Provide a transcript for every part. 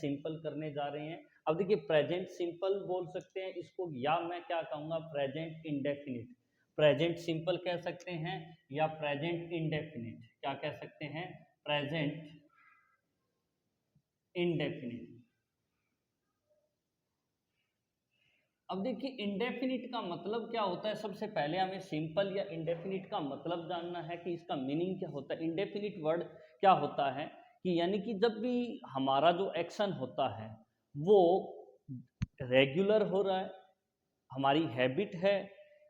Simple करने जा रहे हैं। अब देखिए प्रेजेंट सिंपल बोल सकते हैं इसको, या मैं क्या कहूँगा प्रेजेंट इंडेफिनिट। प्रेजेंट सिंपल कह सकते हैं या प्रेजेंट इंडेफिनिट, क्या कह सकते हैं, प्रेजेंट इंडेफिनिट। अब देखिए इंडेफिनिट का मतलब क्या होता है, सबसे पहले हमें सिंपल या इंडेफिनिट का मतलब जानना है कि इसका मीनिंग क्या होता है। इंडेफिनिट वर्ड क्या होता है कि यानी कि जब भी हमारा जो एक्शन होता है वो रेगुलर हो रहा है, हमारी हैबिट है,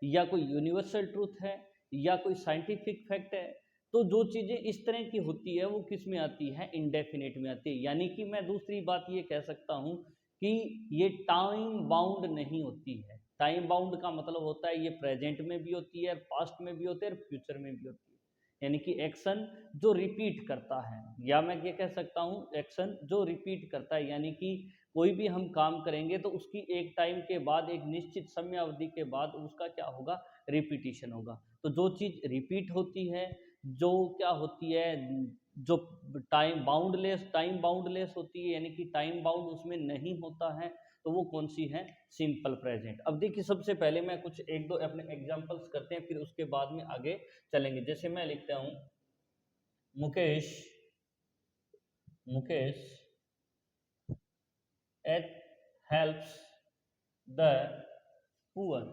या कोई यूनिवर्सल ट्रूथ है, या कोई साइंटिफिक फैक्ट है, तो जो चीज़ें इस तरह की होती है वो किस में आती है, इंडेफिनिट में आती है। यानी कि मैं दूसरी बात ये कह सकता हूँ कि ये टाइम बाउंड नहीं होती है। टाइम बाउंड का मतलब होता है ये प्रेजेंट में भी होती है, पास्ट में भी होती है और फ्यूचर में भी होती है। यानी कि एक्शन जो रिपीट करता है, या मैं ये कह सकता हूँ एक्शन जो रिपीट करता है, यानी कि कोई भी हम काम करेंगे तो उसकी एक टाइम के बाद, एक निश्चित समय अवधि के बाद उसका क्या होगा, रिपीटिशन होगा। तो जो चीज़ रिपीट होती है, जो क्या होती है, जो टाइम बाउंडलेस होती है, यानी कि टाइम बाउंड उसमें नहीं होता है, तो वो कौन सी है, सिंपल प्रेजेंट। अब देखिए सबसे पहले मैं कुछ एक दो अपने एग्जांपल्स करते हैं, फिर उसके बाद में आगे चलेंगे। जैसे मैं लिखता हूँ Mukesh Mukesh at helps the poor.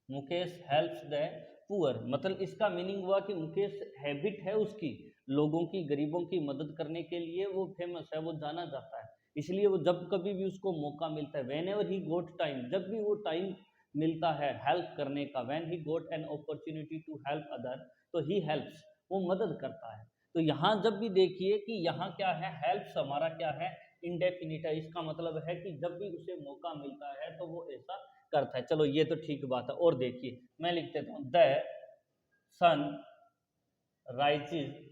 Mukesh helps the poor, मतलब इसका मीनिंग हुआ कि मुकेश हैबिट है उसकी लोगों की, गरीबों की मदद करने के लिए वो फेमस है, वो जाना जाता है। इसलिए वो जब कभी भी उसको मौका मिलता है, whenever he got time, जब भी वो टाइम मिलता है हेल्प करने का, when he got an opportunity to help other, तो ही हेल्प्स, वो मदद करता है। तो यहाँ जब भी देखिए कि यहाँ क्या है, हेल्प्स हमारा क्या है, इंडेफिनिट है। इसका मतलब है कि जब भी उसे मौका मिलता है तो वो ऐसा करता है। चलो ये तो ठीक बात है। और देखिए मैं लिख देता हूँ the sun rises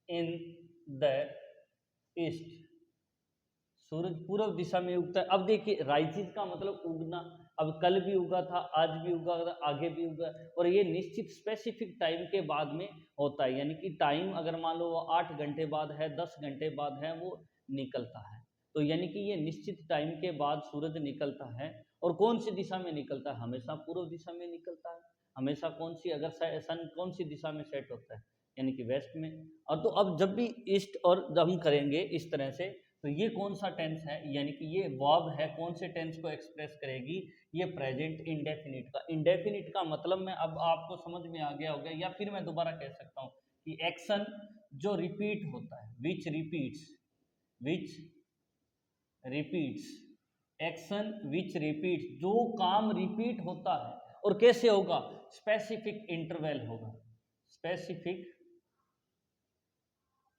in the east, सूरज पूर्व दिशा में उगता है। अब देखिए राइजिस का मतलब उगना, अब कल भी उगा था, आज भी उगा था, आगे भी उगा, और ये निश्चित स्पेसिफिक टाइम के बाद में होता है। यानी कि टाइम अगर मान लो वो 8 घंटे बाद है, 10 घंटे बाद है, वो निकलता है। तो यानी कि ये निश्चित टाइम के बाद सूरज निकलता है। और कौन सी दिशा में निकलता है, हमेशा पूर्व दिशा में निकलता है। हमेशा कौन सी, अगर सन कौन सी दिशा में सेट होता है, यानी कि वेस्ट में। और तो अब जब भी ईस्ट और जब हम करेंगे इस तरह से, तो ये कौन सा टेंस है, यानी कि ये वर्ब है, कौन से टेंस को एक्सप्रेस करेगी, ये प्रेजेंट इंडेफिनिट का। इंडेफिनिट का मतलब मैं अब आपको समझ में आ गया होगा, या फिर मैं दोबारा कह सकता हूँ कि एक्शन जो रिपीट होता है, विच रिपीट्स, एक्शन विच रिपीट्स, जो काम रिपीट होता है, और कैसे होगा, स्पेसिफिक इंटरवल होगा, स्पेसिफिक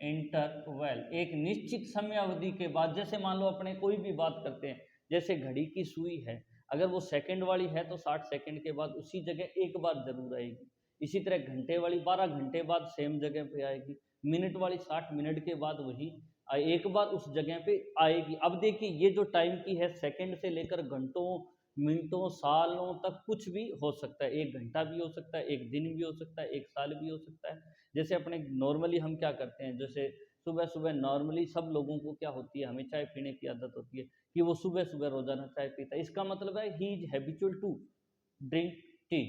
इंटरवल, एक निश्चित समय अवधि के बाद। जैसे मान लो अपने कोई भी बात करते हैं, जैसे घड़ी की सुई है, अगर वो सेकंड वाली है तो 60 सेकंड के बाद उसी जगह एक बार जरूर आएगी। इसी तरह घंटे वाली 12 घंटे बाद सेम जगह पे आएगी। मिनट वाली 60 मिनट के बाद वही एक बार उस जगह पे आएगी। अब देखिए ये जो टाइम की है, सेकंड से लेकर घंटों, मिनटों, सालों तक कुछ भी हो सकता है। एक घंटा भी हो सकता है, एक दिन भी हो सकता है, एक साल भी हो सकता है। जैसे अपने नॉर्मली हम क्या करते हैं, जैसे सुबह सुबह नॉर्मली सब लोगों को क्या होती है, हमें चाय पीने की आदत होती है कि वो सुबह सुबह रोजाना चाय पीता है। इसका मतलब है he is habitual to drink tea,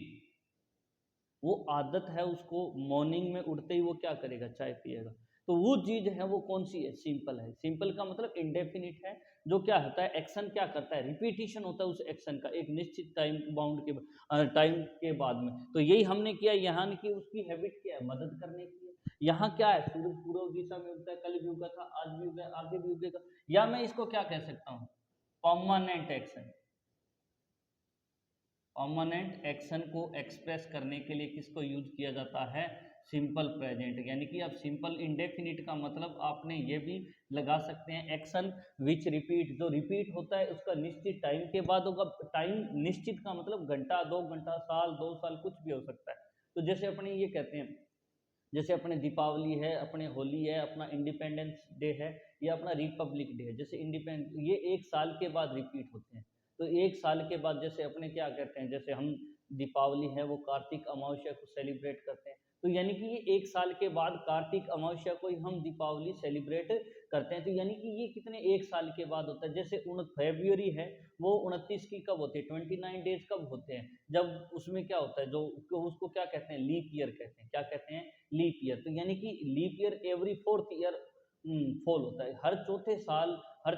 वो आदत है उसको, मॉर्निंग में उठते ही वो क्या करेगा, चाय पिएगा। तो वो चीज है वो कौन सी है, सिंपल है। सिंपल का मतलब इंडेफिनिट है, जो क्या होता है, एक्शन क्या करता है, रिपीटिशन होता है उस एक्शन का एक निश्चित टाइम बाउंड के टाइम के बाद में। तो यही हमने किया यहाँ की, उसकी हैबिट क्या है, मदद करने की है। यहाँ क्या है, सूरज पूर्व दिशा में उगता है, कल भी उगा था, आज भी उगा, आगे भी उगेगा। या मैं इसको क्या कह सकता हूँ, परमानेंट एक्शन। परमानेंट एक्शन को एक्सप्रेस करने के लिए किसको यूज किया जाता है, सिंपल प्रेजेंट। यानी कि अब सिंपल इंडेफिनिट का मतलब आपने ये भी लगा सकते हैं, एक्शन विच रिपीट, जो रिपीट होता है उसका निश्चित टाइम के बाद होगा। टाइम निश्चित का मतलब घंटा, 2 घंटा, साल, 2 साल, कुछ भी हो सकता है। तो जैसे अपने ये कहते हैं, जैसे अपने दीपावली है, अपने होली है, अपना इंडिपेंडेंस डे है, या अपना रिपब्लिक डे है। जैसे इंडिपेंडेंस, ये एक साल के बाद रिपीट होते हैं। तो एक साल के बाद जैसे अपने क्या कहते हैं, जैसे हम दीपावली है वो कार्तिक अमावस्या को सेलिब्रेट करते हैं, तो यानी कि ये 1 साल के बाद कार्तिक अमावस्या को ही हम दीपावली सेलिब्रेट करते हैं। तो यानी कि ये कितने 1 साल के बाद होता है। जैसे फरवरी है वो 29 की कब होती है, 29 डेज कब होते हैं, जब उसमें क्या होता है, जो उसको क्या कहते हैं, लीप ईयर कहते हैं। क्या कहते हैं, लीप ईयर। तो यानी कि leap year every 4th year fall होता है। हर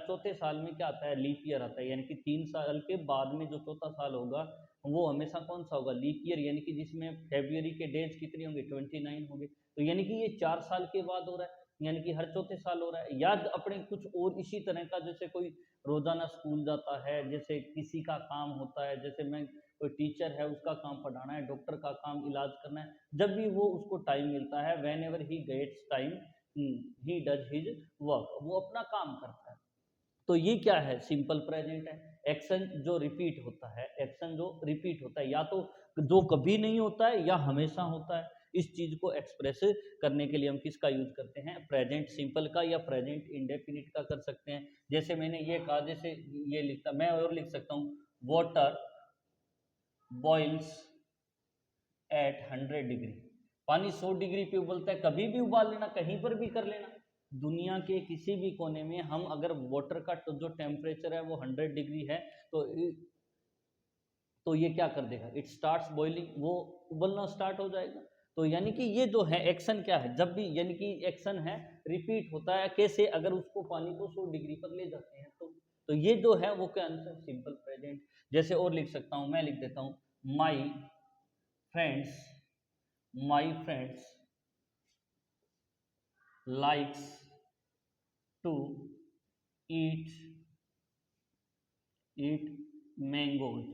चौथे साल में क्या आता है, लीप ईयर आता है। यानी कि 3 साल के बाद में जो चौथा साल होगा वो हमेशा कौन सा होगा, लीप ईयर। यानी कि जिसमें फरवरी के डेज कितनी होंगे, 29 होंगे। तो यानी कि ये 4 साल के बाद हो रहा है, यानी कि हर चौथे साल हो रहा है। या अपने कुछ और इसी तरह का, जैसे कोई रोजाना स्कूल जाता है, जैसे किसी का काम होता है, जैसे मैं कोई टीचर है उसका काम पढ़ाना है, डॉक्टर का काम इलाज करना है, जब भी वो उसको टाइम मिलता है, whenever he gets time he does his work, वो अपना काम करता है। तो ये क्या है, सिंपल प्रेजेंट है। एक्शन जो रिपीट होता है, एक्शन जो रिपीट होता है, या तो जो कभी नहीं होता है या हमेशा होता है। इस चीज को एक्सप्रेस करने के लिए हम किसका यूज करते हैं, प्रेजेंट सिंपल का या प्रेजेंट इंडेफिनिट का कर सकते हैं। जैसे मैंने ये कहा, जैसे ये लिखता, मैं और लिख सकता हूँ, वाटर बॉइल्स एट 100 डिग्री। पानी 100 डिग्री पे उबलता है, कभी भी उबाल लेना, कहीं पर भी कर लेना। दुनिया के किसी भी कोने में हम अगर वाटर का जो टेम्परेचर है वो 100 डिग्री है, तो ये क्या कर देगा, इट स्टार्ट्स बॉइलिंग, वो उबलना स्टार्ट हो जाएगा। तो यानी कि ये जो है एक्शन क्या है, जब भी यानी कि एक्शन है रिपीट होता है। कैसे, अगर उसको पानी को 100 डिग्री पर ले जाते हैं तो ये जो है वो क्या आंसर, सिंपल प्रेजेंट। जैसे और लिख सकता हूं, मैं लिख देता हूं, friends my friends likes to eat mangoes.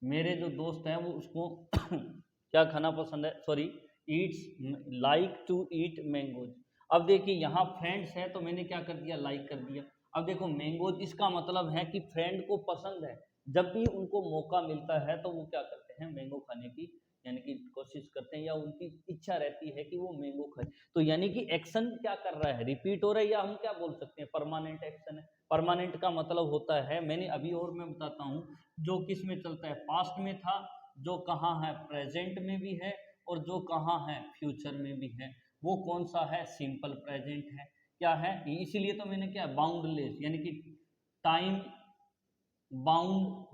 मेरे जो दोस्त हैं वो उसको क्या खाना पसंद है, sorry, eats like to eat mangoes. अब देखिए यहाँ फ्रेंड्स है तो मैंने क्या कर दिया, लाइक कर दिया। अब देखो मैंगोज, इसका मतलब है कि फ्रेंड को पसंद है, जब भी उनको मौका मिलता है तो वो क्या करते हैं, मैंगो खाने की यानी कि कोशिश करते हैं, या उनकी इच्छा रहती है कि वो मैंगो खाए। तो यानी कि एक्शन क्या कर रहा है, रिपीट हो रहा है, या हम क्या बोल सकते हैं, परमानेंट एक्शन है। परमानेंट का मतलब होता है, मैंने अभी और मैं बताता हूँ, जो किस में चलता है, पास्ट में था, जो कहाँ है प्रेजेंट में भी है, और जो कहाँ है फ्यूचर में भी है, वो कौन सा है, सिंपल प्रेजेंट है। क्या है, इसीलिए तो मैंने क्या, बाउंडलेस, यानी कि टाइम बाउंड,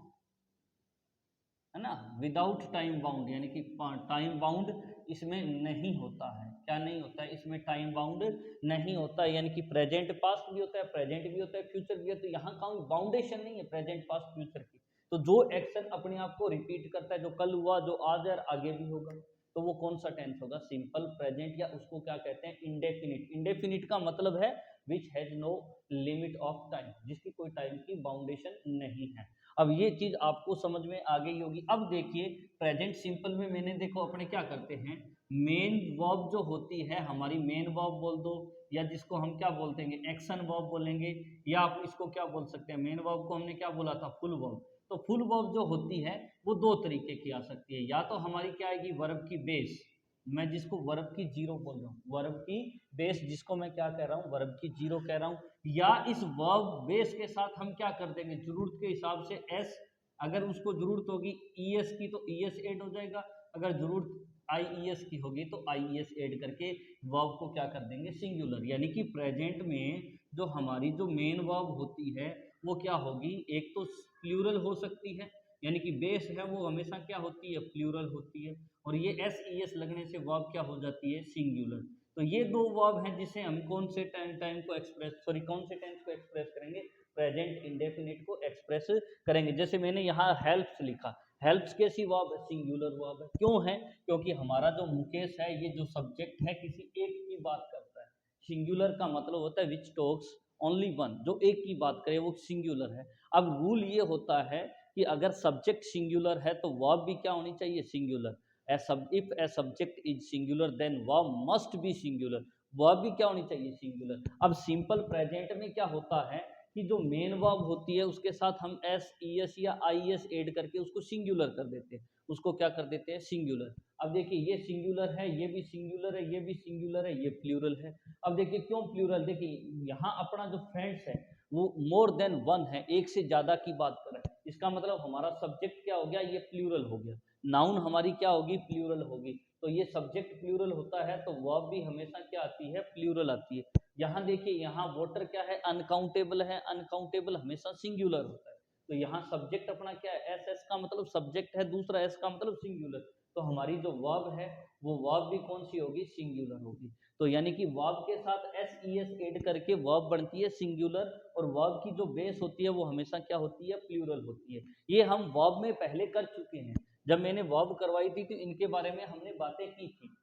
है ना, विदाउट टाइम बाउंड, यानी कि टाइम बाउंड इसमें नहीं होता है। क्या नहीं होता है, इसमें टाइम बाउंड नहीं होता है। यानी कि प्रेजेंट पास्ट भी होता है, प्रेजेंट भी होता है, फ्यूचर भी है। तो यहाँ का बाउंडेशन नहीं है प्रेजेंट पास्ट फ्यूचर की। तो जो एक्शन अपने आप को रिपीट करता है, जो कल हुआ, जो आज है, आगे भी होगा, तो वो कौन सा टेंस होगा, सिंपल प्रेजेंट, या उसको क्या कहते हैं, इंडेफिनिट। इंडेफिनिट का मतलब है which has no limit of time, जिसकी कोई टाइम की बाउंडेशन नहीं है। अब ये चीज आपको समझ में आ गई होगी। अब देखिए प्रेजेंट सिंपल में मैंने, देखो अपने क्या करते हैं, मेन वर्ब जो होती है हमारी, मेन वर्ब बोल दो, या जिसको हम क्या बोलते हैं, एक्शन वर्ब बोलेंगे, या आप इसको क्या बोल सकते हैं, मेन वर्ब को हमने क्या बोला था, फुल वर्ब। तो फुल वर्ब जो होती है वो दो तरीके की आ सकती है, या तो हमारी क्या आएगी, वर्ब की बेस, मैं जिसको वर्ब की जीरो बोल रहा हूँ, वर्ब की बेस, जिसको मैं क्या कह रहा हूँ, वर्ब की जीरो कह रहा हूँ। या इस वर्ब बेस के साथ हम क्या कर देंगे, जरूरत के हिसाब से एस, अगर उसको जरूरत होगी ईएस की तो ईएस ऐड हो जाएगा, अगर जरूरत आईईएस की होगी तो आईईएस ऐड करके वर्ब को क्या कर देंगे, सिंगुलर। यानी कि प्रेजेंट में जो हमारी जो मेन वर्ब होती है वो क्या होगी, एक तो प्लूरल हो सकती है, यानी कि बेस है वो हमेशा क्या होती है, प्लूरल होती है, और ये एस ई एस लगने से वर्ब क्या हो जाती है, सिंगुलर। तो ये दो वर्ब हैं जिसे हम कौन से टाइम को एक्सप्रेस, सॉरी कौन से टेंस को एक्सप्रेस करेंगे, प्रेजेंट इंडेफिनिट को एक्सप्रेस करेंगे। जैसे मैंने यहाँ हेल्प्स लिखा, हेल्प्स कैसी वर्ब है, सिंगुलर वर्ब है। क्यों है, क्योंकि हमारा जो मुकेश है ये जो सब्जेक्ट है किसी एक की बात करता है। सिंगुलर का मतलब होता है विच टॉक्स ओनली वन, जो एक की बात करे वो सिंगुलर है। अब रूल ये होता है कि अगर सब्जेक्ट सिंगुलर है तो वर्ब भी क्या होनी चाहिए, singular. If a subject is singular then verb must be singular, verb भी क्या होनी चाहिए, सिंगुलर। अब सिंपल प्रेजेंट में क्या होता है कि जो मेन वर्ब होती है उसके साथ हम एस ई एस या आई एस ऐड करके उसको सिंगुलर कर देते हैं, उसको क्या कर देते हैं, सिंगुलर। अब देखिए ये सिंगुलर है, ये भी सिंगुलर है, ये भी सिंगुलर है, ये प्लूरल है। अब देखिए क्यों प्लूरल, देखिए यहाँ अपना जो फ्रेंड्स है वो मोर देन वन है, एक से ज्यादा की बात कर रहा है। इसका मतलब हमारा सब्जेक्ट क्या हो गया, ये प्लूरल हो गया, नाउन हमारी क्या होगी, प्लूरल होगी। तो ये सब्जेक्ट प्लूरल होता है तो वर्ब भी हमेशा क्या आती है, प्लूरल आती है। यहाँ देखिए, यहाँ वाटर क्या है, अनकाउंटेबल है, अनकाउंटेबल हमेशा सिंगुलर होता है। तो यहाँ सब्जेक्ट अपना क्या है, एस, एस का मतलब सब्जेक्ट है, दूसरा एस का मतलब सिंगुलर। तो हमारी जो वर्ब है वो वर्ब भी कौन सी होगी, सिंगुलर होगी। तो यानी कि वर्ब के साथ एस ई एस ऐड करके वर्ब बनती है सिंगुलर, और वर्ब की जो बेस होती है वो हमेशा क्या होती है, प्लूरल होती है। ये हम वर्ब में पहले कर चुके हैं, जब मैंने वर्ब करवाई थी तो इनके बारे में हमने बातें की थी।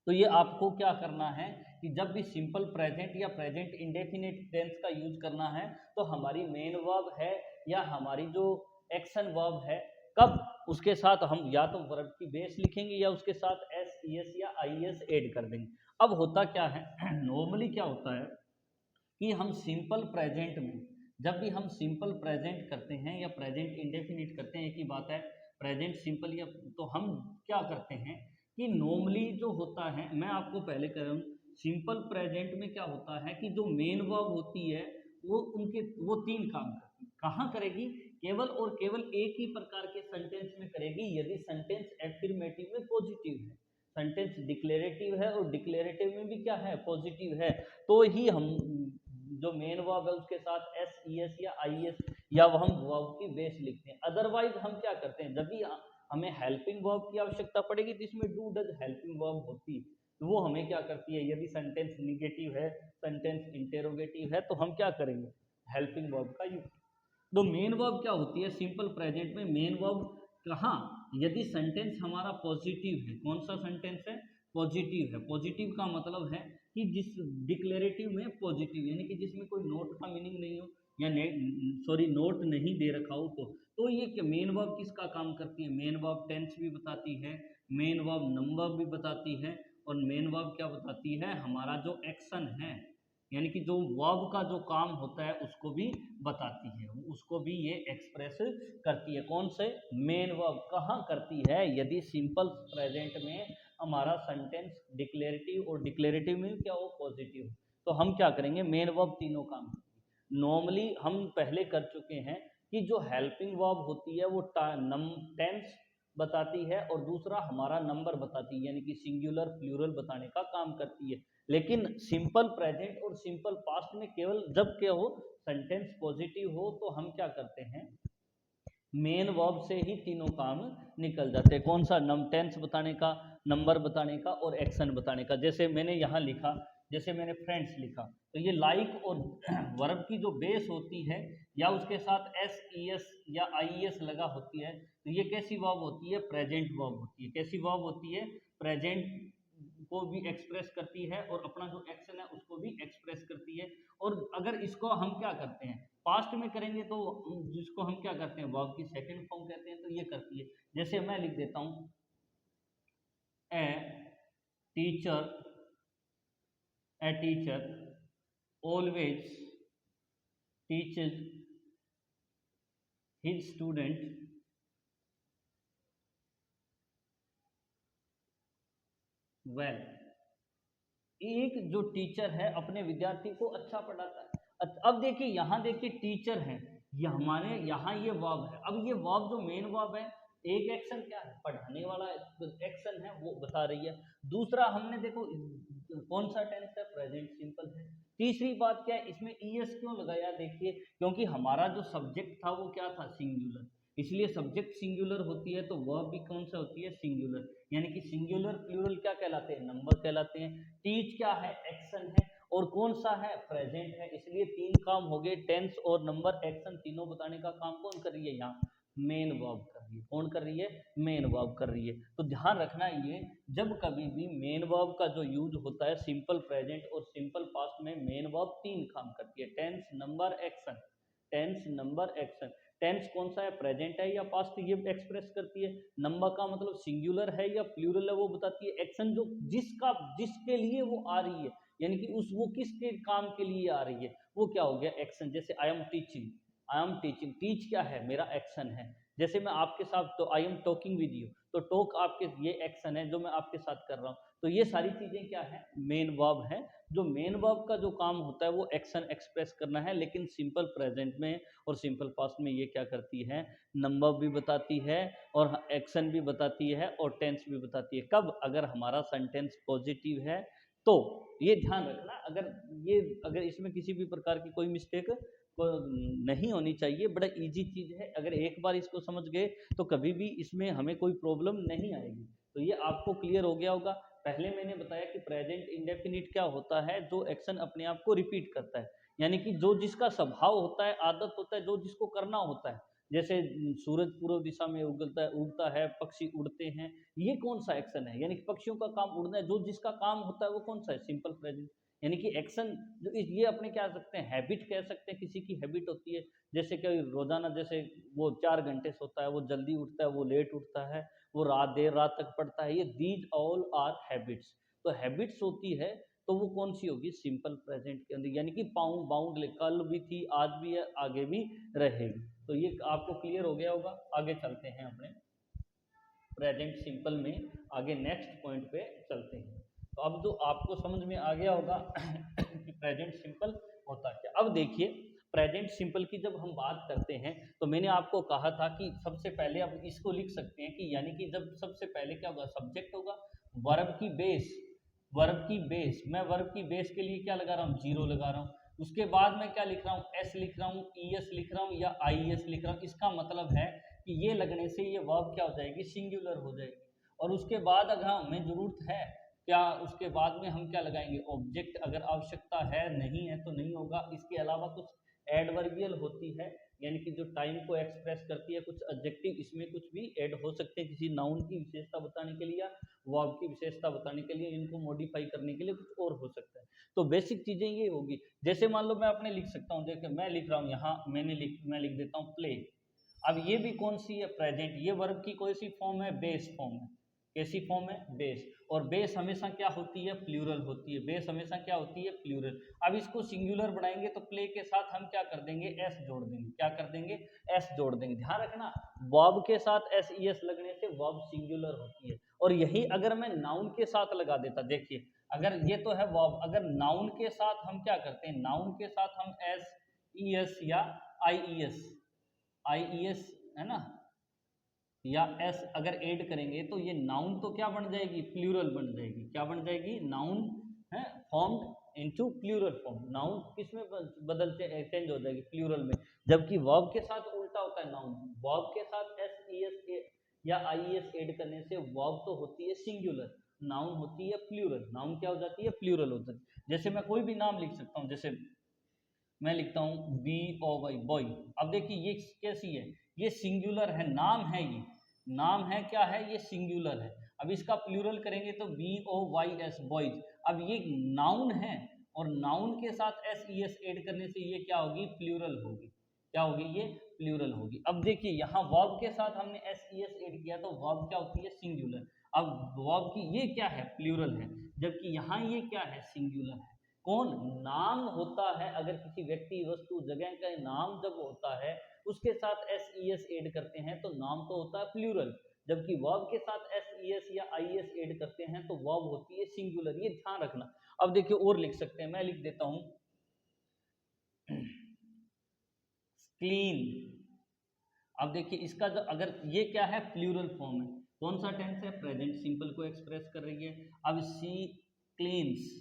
तो ये आपको क्या करना है कि जब भी सिंपल प्रेजेंट या प्रेजेंट इंडेफिनिट टेंस का यूज करना है तो हमारी मेन वर्ब है या हमारी जो एक्शन वर्ब है, कब उसके साथ हम या तो वर्ब की बेस लिखेंगे या उसके साथ एस ई एस या आई एस ऐड कर देंगे। अब होता क्या है नॉर्मली क्या होता है कि हम सिंपल प्रेजेंट में, जब भी हम सिंपल प्रेजेंट करते हैं या प्रेजेंट इंडेफिनिट करते हैं, एक ही बात है, प्रेजेंट सिंपल या, तो हम क्या करते हैं कि नॉर्मली जो होता है, मैं आपको पहले कह रहा हूँ, सिंपल प्रेजेंट में क्या होता है कि जो मेन वर्ब होती है वो तीन काम करती है। कहाँ करेगी, केवल और केवल एक ही प्रकार के सेंटेंस में करेगी, यदि सेंटेंस एफर्मेटिव में पॉजिटिव है, सेंटेंस डिक्लेरेटिव है और डिक्लेरेटिव में भी क्या है, पॉजिटिव है, तो ही हम जो मेन वर्ब है उसके साथ एस ई एस या आई एस या हम वर्ब की बेस लिखते हैं। अदरवाइज हम क्या करते हैं, जब भी हमें हेल्पिंग वर्ब की आवश्यकता पड़ेगी तो इसमें डू डज हेल्पिंग वर्ब होती है, तो वो हमें क्या करती है, यदि सेंटेंस निगेटिव है, सेंटेंस इंटेरोगेटिव है, तो हम क्या करेंगे, हेल्पिंग वर्ब का यूज। तो मेन वर्ब क्या होती है सिंपल प्रेजेंट में, मेन वर्ब कहाँ, यदि सेंटेंस हमारा पॉजिटिव है, कौन सा सेंटेंस है, पॉजिटिव है। पॉजिटिव का मतलब है कि जिस डिक्लेरेटिव में पॉजिटिव, यानी कि जिसमें कोई नोट का मीनिंग नहीं हो या सॉरी नोट नहीं दे रखा हो, तो ये मेन वर्ब किसका काम करती है, मेन वर्ब टेंस भी बताती है, मेन वर्ब नंबर भी बताती है, और मेन वर्ब क्या बताती है, हमारा जो एक्शन है, यानी कि जो वर्ब का जो काम होता है उसको भी बताती है, उसको भी ये एक्सप्रेस करती है। कौन से, मेन वर्ब कहाँ करती है, यदि सिंपल प्रेजेंट में हमारा सेंटेंस डिक्लेरेटिव और डिक्लेरेटिव में क्या हो, पॉजिटिव, तो हम क्या करेंगे, मेन वर्ब तीनों काम। नॉर्मली हम पहले कर चुके हैं कि जो हेल्पिंग वर्ब होती है वो टेंस बताती है और दूसरा हमारा नंबर बताती है, यानी कि सिंगुलर प्लूरल बताने का काम करती है। लेकिन सिंपल प्रेजेंट और सिंपल पास्ट में केवल जब क्या हो, सेंटेंस पॉजिटिव हो, तो हम क्या करते हैं, मेन वर्ब से ही तीनों काम निकल जाते हैं। कौन सा, टेंस बताने का, नंबर बताने का और एक्शन बताने का। जैसे मैंने यहाँ लिखा, जैसे मैंने फ्रेंड्स लिखा, तो ये लाइक और वर्ब की जो बेस होती है या उसके साथ एस ई एस या आई एस लगा होती है, तो ये कैसी वर्ब होती है, प्रेजेंट वर्ब होती है। कैसी वर्ब होती है, प्रेजेंट को भी एक्सप्रेस करती है और अपना जो एक्शन है उसको भी एक्सप्रेस करती है। और अगर इसको हम क्या करते हैं, पास्ट में करेंगे तो जिसको हम क्या करते हैं, वर्ब की सेकंड फॉर्म कहते हैं, तो ये करती है। जैसे मैं लिख देता हूं, a teacher, a teacher always teaches his student well. एक जो टीचर है अपने विद्यार्थी को अच्छा पढ़ाता है। अब देखिए, यहाँ देखिए टीचर है, ये हमारे यहाँ ये वर्ब है। अब ये वर्ब जो मेन वर्ब है, एक एक्शन क्या है, पढ़ाने वाला एक्शन है, वो बता रही है। दूसरा हमने देखो कौन सा टेंस है, प्रेजेंट सिंपल है। तीसरी बात क्या है, इसमें ईएस क्यों लगाया, देखिए क्योंकि हमारा जो सब्जेक्ट था वो क्या था, सिंगुलर, इसलिए सब्जेक्ट सिंगुलर होती है तो वर्ब भी कौन सा होती है, सिंगुलर। यानी कि सिंगुलर प्लूरल क्या कहलाते हैं, नंबर कहलाते हैं। टीच क्या है, एक्शन है, और कौन सा है, प्रेजेंट है। इसलिए तीन काम हो गए, टेंस और नंबर एक्शन तीनों बताने का काम कौन कर रही है, यहाँ मेन वर्ब कर रही है। कौन कर रही है, मेन वर्ब कर रही है। तो ध्यान रखना ये, जब कभी भी मेन वर्ब का जो यूज होता है सिंपल प्रेजेंट और सिंपल पास्ट में, मेन वर्ब तीन काम करती है, tense number action, tense number action. Tense कौन सा है, प्रेजेंट है या पास्ट, ये एक्सप्रेस करती है। नंबर का मतलब सिंगुलर है या प्लूरल है, वो बताती है। एक्शन जो जिसका जिसके लिए वो आ रही है, यानी कि उस वो किसके काम के लिए आ रही है, वो क्या हो गया, एक्शन। जैसे I am teaching, I am teaching, teach क्या है, मेरा एक्शन है। जैसे मैं आपके साथ, तो I am talking with you, तो टॉक आपके ये एक्शन है जो मैं आपके साथ कर रहा हूँ। तो ये सारी चीज़ें क्या है, मेन वर्ब है। जो मेन वर्ब का जो काम होता है वो एक्शन एक्सप्रेस करना है, लेकिन सिंपल प्रेजेंट में और सिंपल पास्ट में ये क्या करती है, नंबर भी बताती है और एक्शन भी बताती है और टेंस भी बताती है। कब, अगर हमारा सेंटेंस पॉजिटिव है तो ये ध्यान रखना, अगर इसमें किसी भी प्रकार की कोई मिस्टेक को नहीं होनी चाहिए। बड़ा इजी चीज़ है, अगर एक बार इसको समझ गए तो कभी भी इसमें हमें कोई प्रॉब्लम नहीं आएगी। तो ये आपको क्लियर हो गया होगा। पहले मैंने बताया कि प्रेजेंट इंडेफिनिट क्या होता है, जो एक्शन अपने आप को रिपीट करता है, यानी कि जो जिसका स्वभाव होता है, आदत होता है, जो जिसको करना होता है। जैसे सूरज पूर्व दिशा में उगता है, पक्षी उड़ते हैं, ये कौन सा एक्शन है, यानी कि पक्षियों का काम उड़ना है, जो जिसका काम होता है वो कौन सा है, सिंपल प्रेजेंट। यानी कि एक्शन जो ये अपने क्या सकते हैं, हैबिट कह सकते हैं, किसी की हैबिट होती है। जैसे कि रोजाना जैसे वो 4 घंटे सोता है, वो जल्दी उठता है, वो लेट उठता है, वो देर रात तक पढ़ता है, ये दीज ऑल आर हैबिट्स। तो हैबिट्स होती है तो वो कौन सी होगी, सिंपल प्रेजेंट के अंदर, यानी कि बाउंड कल भी थी, आज भी है, आगे भी रहेगी। तो ये आपको क्लियर हो गया होगा। आगे चलते हैं अपने प्रेजेंट सिंपल में, आगे नेक्स्ट पॉइंट पे चलते हैं। तो अब तो आपको समझ में आ गया होगा कि प्रेजेंट सिंपल होता क्या। अब देखिए प्रेजेंट सिंपल की जब हम बात करते हैं तो मैंने आपको कहा था कि सबसे पहले आप इसको लिख सकते हैं कि यानी कि जब सबसे पहले क्या होगा, सब्जेक्ट होगा, वर्ब की बेस, मैं वर्ब की बेस के लिए क्या लगा रहा हूँ, जीरो लगा रहा हूँ। उसके बाद मैं क्या लिख रहा हूँ, एस लिख रहा हूँ, ई एस लिख रहा हूँ या आई एस लिख रहा हूँ। इसका मतलब है कि ये लगने से ये वर्ब क्या हो जाएगी, सिंगुलर हो जाएगी। और उसके बाद अगर हमें जरूरत है क्या, उसके बाद में हम क्या लगाएंगे, ऑब्जेक्ट, अगर आवश्यकता है, नहीं है तो नहीं होगा। इसके अलावा कुछ एडवर्बियल होती है, यानी कि जो टाइम को एक्सप्रेस करती है, कुछ एडजेक्टिव इसमें कुछ भी ऐड हो सकते हैं किसी नाउन की विशेषता बताने के लिए या वर्ब की विशेषता बताने के लिए, इनको मॉडिफाई करने के लिए कुछ और हो सकता है। तो बेसिक चीजें ये होगी। जैसे मान लो मैं अपने लिख सकता हूँ, देखिए मैं लिख रहा हूँ यहाँ, मैं लिख देता हूँ प्ले। अब ये भी कौन सी है, प्रेजेंट। ये वर्ब की कौन सी फॉर्म है, बेस फॉर्म है। कैसी फॉर्म है, बेस। और बेस हमेशा क्या होती है, प्लूरल होती है। बेस हमेशा क्या होती है, प्लूरल। अब इसको सिंगुलर बनाएंगे तो प्ले के साथ हम क्या कर देंगे, एस जोड़ देंगे। क्या कर देंगे, एस जोड़ देंगे। ध्यान रखना, वर्ब के साथ एस ई एस लगने से वर्ब सिंगुलर होती है। और यही अगर मैं नाउन के साथ लगा देता, देखिए अगर ये तो है वर्ब, अगर नाउन के साथ हम क्या करते हैं, नाउन के साथ हम एस ई एस या आई ई एस है ना, या एस अगर ऐड करेंगे तो ये नाउन तो क्या बन जाएगी, प्लूरल बन जाएगी। क्या बन जाएगी, नाउन है formed into plural form. Noun किस में बदलते हैं, चेंज हो जाएगी, प्लूरल में। जबकि वर्ब के साथ उल्टा होता है, नाउन वर्ब के साथ एस ई एस या आई एस ऐड करने से वर्ब तो होती है सिंगुलर, नाउन होती है प्लूरल। नाउन क्या हो जाती है, प्लूरल हो जाती है। जैसे मैं कोई भी नाम लिख सकता हूँ, जैसे मैं लिखता हूँ बी ओ वाई, बॉय। अब देखिए ये कैसी है, ये सिंगुलर है, नाम है, ये नाम है, क्या है, ये सिंगुलर है। अब इसका प्लूरल करेंगे तो B O Y S, boys. अब ये नाउन है और नाउन के साथ एस ई एस ऐड करने से ये क्या होगी, प्लूरल होगी। क्या होगी, ये प्लूरल होगी। अब देखिए यहाँ वर्ब के साथ हमने एस ई एस ऐड किया तो वर्ब क्या होती है, सिंगुलर। अब वर्ब की ये क्या है, प्लूरल है, जबकि यहाँ ये क्या है, सिंगुलर है। कौन, नाम होता है, अगर किसी व्यक्ति वस्तु जगह का नाम जब होता है उसके साथ एस ई एस ऐड करते हैं तो नाम तो होता है प्लूरल, जबकि वर्ब के साथ एस ई एस या आई एस ऐड करते हैं तो वर्ब होती है सिंगुलर। ये ध्यान रखना। अब देखिए और लिख सकते हैं, मैं लिख देता हूं क्लीन। अब देखिए इसका जो, अगर ये क्या है, प्लूरल फॉर्म है, कौन सा टेंस है, प्रेजेंट सिंपल को एक्सप्रेस कर रही है। अब सी क्लीन्स,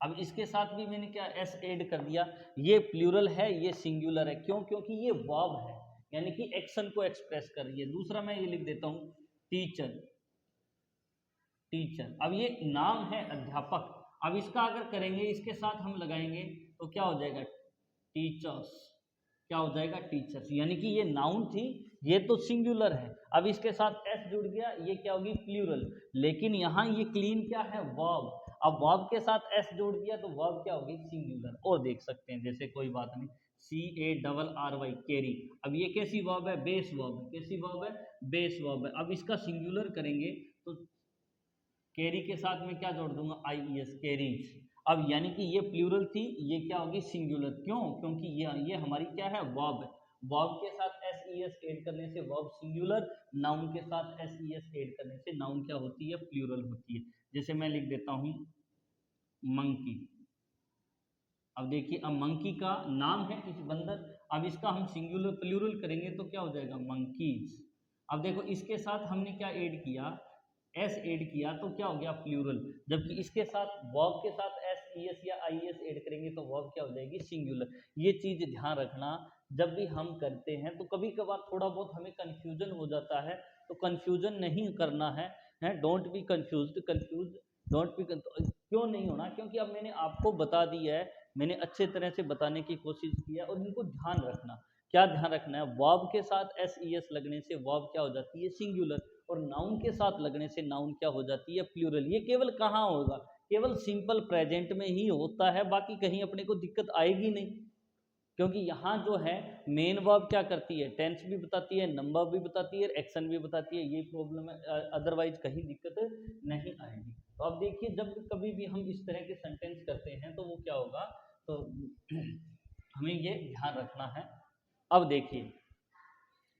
अब इसके साथ भी मैंने क्या एस ऐड कर दिया, ये प्लूरल है, ये सिंगुलर है। क्यों, क्योंकि ये वर्ब है, यानी कि एक्शन को एक्सप्रेस कर रही है। दूसरा मैं ये लिख देता हूं टीचर, टीचर। अब ये नाम है अध्यापक, अब इसका अगर करेंगे, इसके साथ हम लगाएंगे तो क्या हो जाएगा, टीचर्स। क्या हो जाएगा, टीचर्स। यानी कि ये नाउन थी, ये तो सिंगुलर है, अब इसके साथ एस जुड़ गया, ये क्या होगी, प्लूरल। लेकिन यहाँ ये क्लीन क्या है, वर्ब। अब वर्ब के साथ एस जोड़ दिया तो वर्ब क्या होगी, सिंगुलर। और देख सकते हैं, जैसे कोई बात नहीं, C A double R Y, carry. अब ये कैसी वर्ब है, बेस वर्ब है। कैसी वर्ब है, बेस वर्ब है। अब इसका सिंगुलर करेंगे तो कैरी के साथ में क्या जोड़ दूंगा, आई ई एस, कैरीज। अब यानी कि ये प्लूरल थी, ये क्या होगी, सिंगुलर। क्यों, क्योंकि ये हमारी क्या है, वर्ब है। वर्ब के साथ एस ई एस ऐड करने से वर्ब सिंगुलर, नाउन के साथ एस ई एस ऐड करने से नाउन क्या होती है, प्लूरल होती है। जैसे मैं लिख देता हूं मंकी। अब देखिए, अब मंकी का नाम है किसी बंदर, अब इसका हम सिंगुलर प्लूरल करेंगे तो क्या हो जाएगा, मंकीज। अब देखो इसके साथ हमने क्या ऐड किया, एस ऐड किया तो क्या हो गया, प्लूरल। जबकि इसके साथ वर्ब के साथ एस ई एस या आई एस ऐड करेंगे तो वर्ब क्या हो जाएगी, सिंगुलर। ये चीज ध्यान रखना जब भी हम करते हैं, तो कभी कभार थोड़ा बहुत हमें कंफ्यूजन हो जाता है, तो कंफ्यूजन नहीं करना है, don't be confuse don't be, क्यों नहीं होना, क्योंकि अब मैंने आपको बता दिया है, मैंने अच्छे तरह से बताने की कोशिश की है। और इनको ध्यान रखना, क्या ध्यान रखना है, वर्ब के साथ एस ई एस लगने से वर्ब क्या हो जाती है, सिंगुलर, और नाउन के साथ लगने से नाउन क्या हो जाती है, प्लूरल। ये केवल कहाँ होगा, केवल सिंपल प्रेजेंट में ही होता है, बाकी कहीं अपने को दिक्कत आएगी नहीं। क्योंकि यहाँ जो है मेन वर्ब क्या करती है, टेंस भी बताती है, नंबर भी बताती है, एक्शन भी बताती है, ये प्रॉब्लम है, अदरवाइज कहीं दिक्कत नहीं आएगी। तो अब देखिए, जब कभी भी हम इस तरह के सेंटेंस करते हैं तो वो क्या होगा, तो हमें ये ध्यान रखना है। अब देखिए,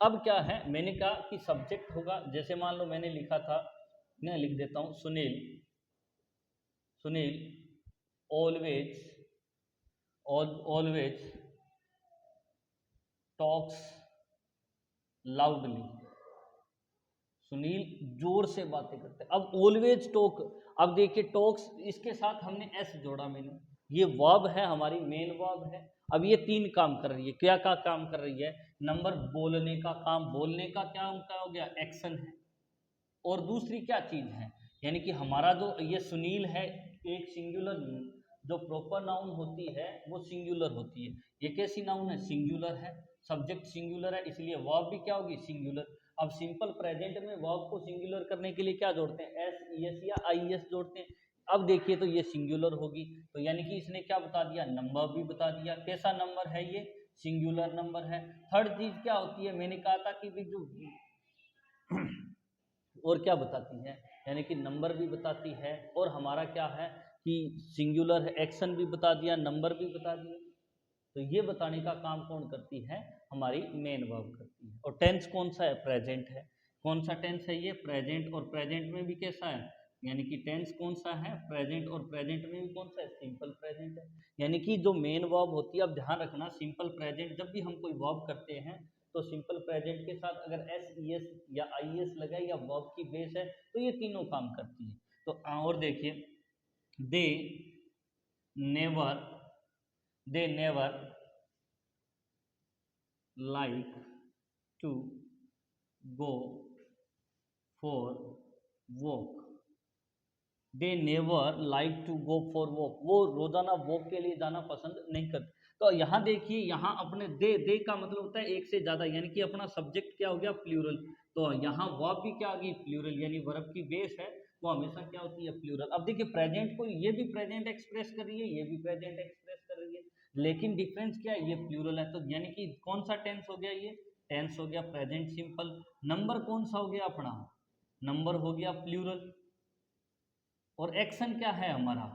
अब क्या है, मैंने कहा कि सब्जेक्ट होगा, जैसे मान लो मैंने लिखा था, मैं लिख देता हूं Sunil, Sunil always always talks loudly, Sunil जोर से बातें करते हैं। अब ऑलवेज टॉक, अब देखिए टॉक्स, इसके साथ हमने एस जोड़ा, मैंने, ये वर्ब है हमारी, मेन वर्ब है। अब ये तीन काम कर रही है, क्या क्या काम कर रही है, नंबर बोलने का काम, बोलने का क्या हो गया, एक्शन है, और दूसरी क्या चीज है, यानी कि हमारा जो ये सुनील है, एक सिंगुलर, जो प्रॉपर नाउन होती है वो सिंगुलर होती है। ये कैसी नाउन है, सिंगुलर है, सब्जेक्ट सिंगुलर है, इसलिए वर्ब भी क्या होगी, सिंगुलर। अब सिंपल प्रेजेंट में वर्ब को सिंगुलर करने के लिए क्या जोड़ते हैं, एस ई एस या आई एस जोड़ते हैं। अब देखिए, तो ये सिंगुलर होगी, तो यानी कि इसने क्या बता दिया, नंबर भी बता दिया, कैसा नंबर है ये, सिंगुलर नंबर है। थर्ड चीज क्या होती है, मैंने कहा था कि भी जो और क्या बताती है, यानी कि नंबर भी बताती है, और हमारा क्या है कि सिंगुलर है, एक्शन भी बता दिया, नंबर भी बता दिया। तो ये बताने का काम कौन करती है, हमारी मेन वर्ब करती है। और टेंस कौन सा है, प्रेजेंट है। कौन सा टेंस है ये, प्रेजेंट, और प्रेजेंट में भी कैसा है, यानी कि टेंस कौन सा है, प्रेजेंट, और प्रेजेंट में भी कौन सा है, सिंपल प्रेजेंट है। यानी कि जो मेन वर्ब होती है, अब ध्यान रखना, सिंपल प्रेजेंट जब भी हम कोई वर्ब करते हैं, तो सिंपल प्रेजेंट के साथ अगर एस ई एस या आई एस लगा या वर्ब की बेस है, तो ये तीनों काम करती है। तो और देखिए, they never they never like to go for walk, they never like to go for walk, वो रोजाना वॉक के लिए जाना पसंद नहीं करते। तो यहाँ देखिए, यहाँ अपने दे का मतलब होता है एक से ज्यादा, यानी कि अपना सब्जेक्ट क्या हो गया, प्लूरल। तो यहाँ वर्ब भी क्या आ गई, प्लूरल, यानी वर्ब की बेस है वो हमेशा क्या होती है, प्लूरल। अब देखिए, प्रेजेंट को ये भी प्रेजेंट एक्सप्रेस कर रही है, ये भी प्रेजेंट एक्सप्रेस कर रही है, लेकिन डिफरेंस क्या है, ये प्लूरल है। तो यानी कि कौन सा टेंस हो गया, ये टेंस हो गया प्रेजेंट सिंपल। नंबर कौन सा हो गया अपना, नंबर हो गया प्लूरल। और एक्शन क्या है हमारा,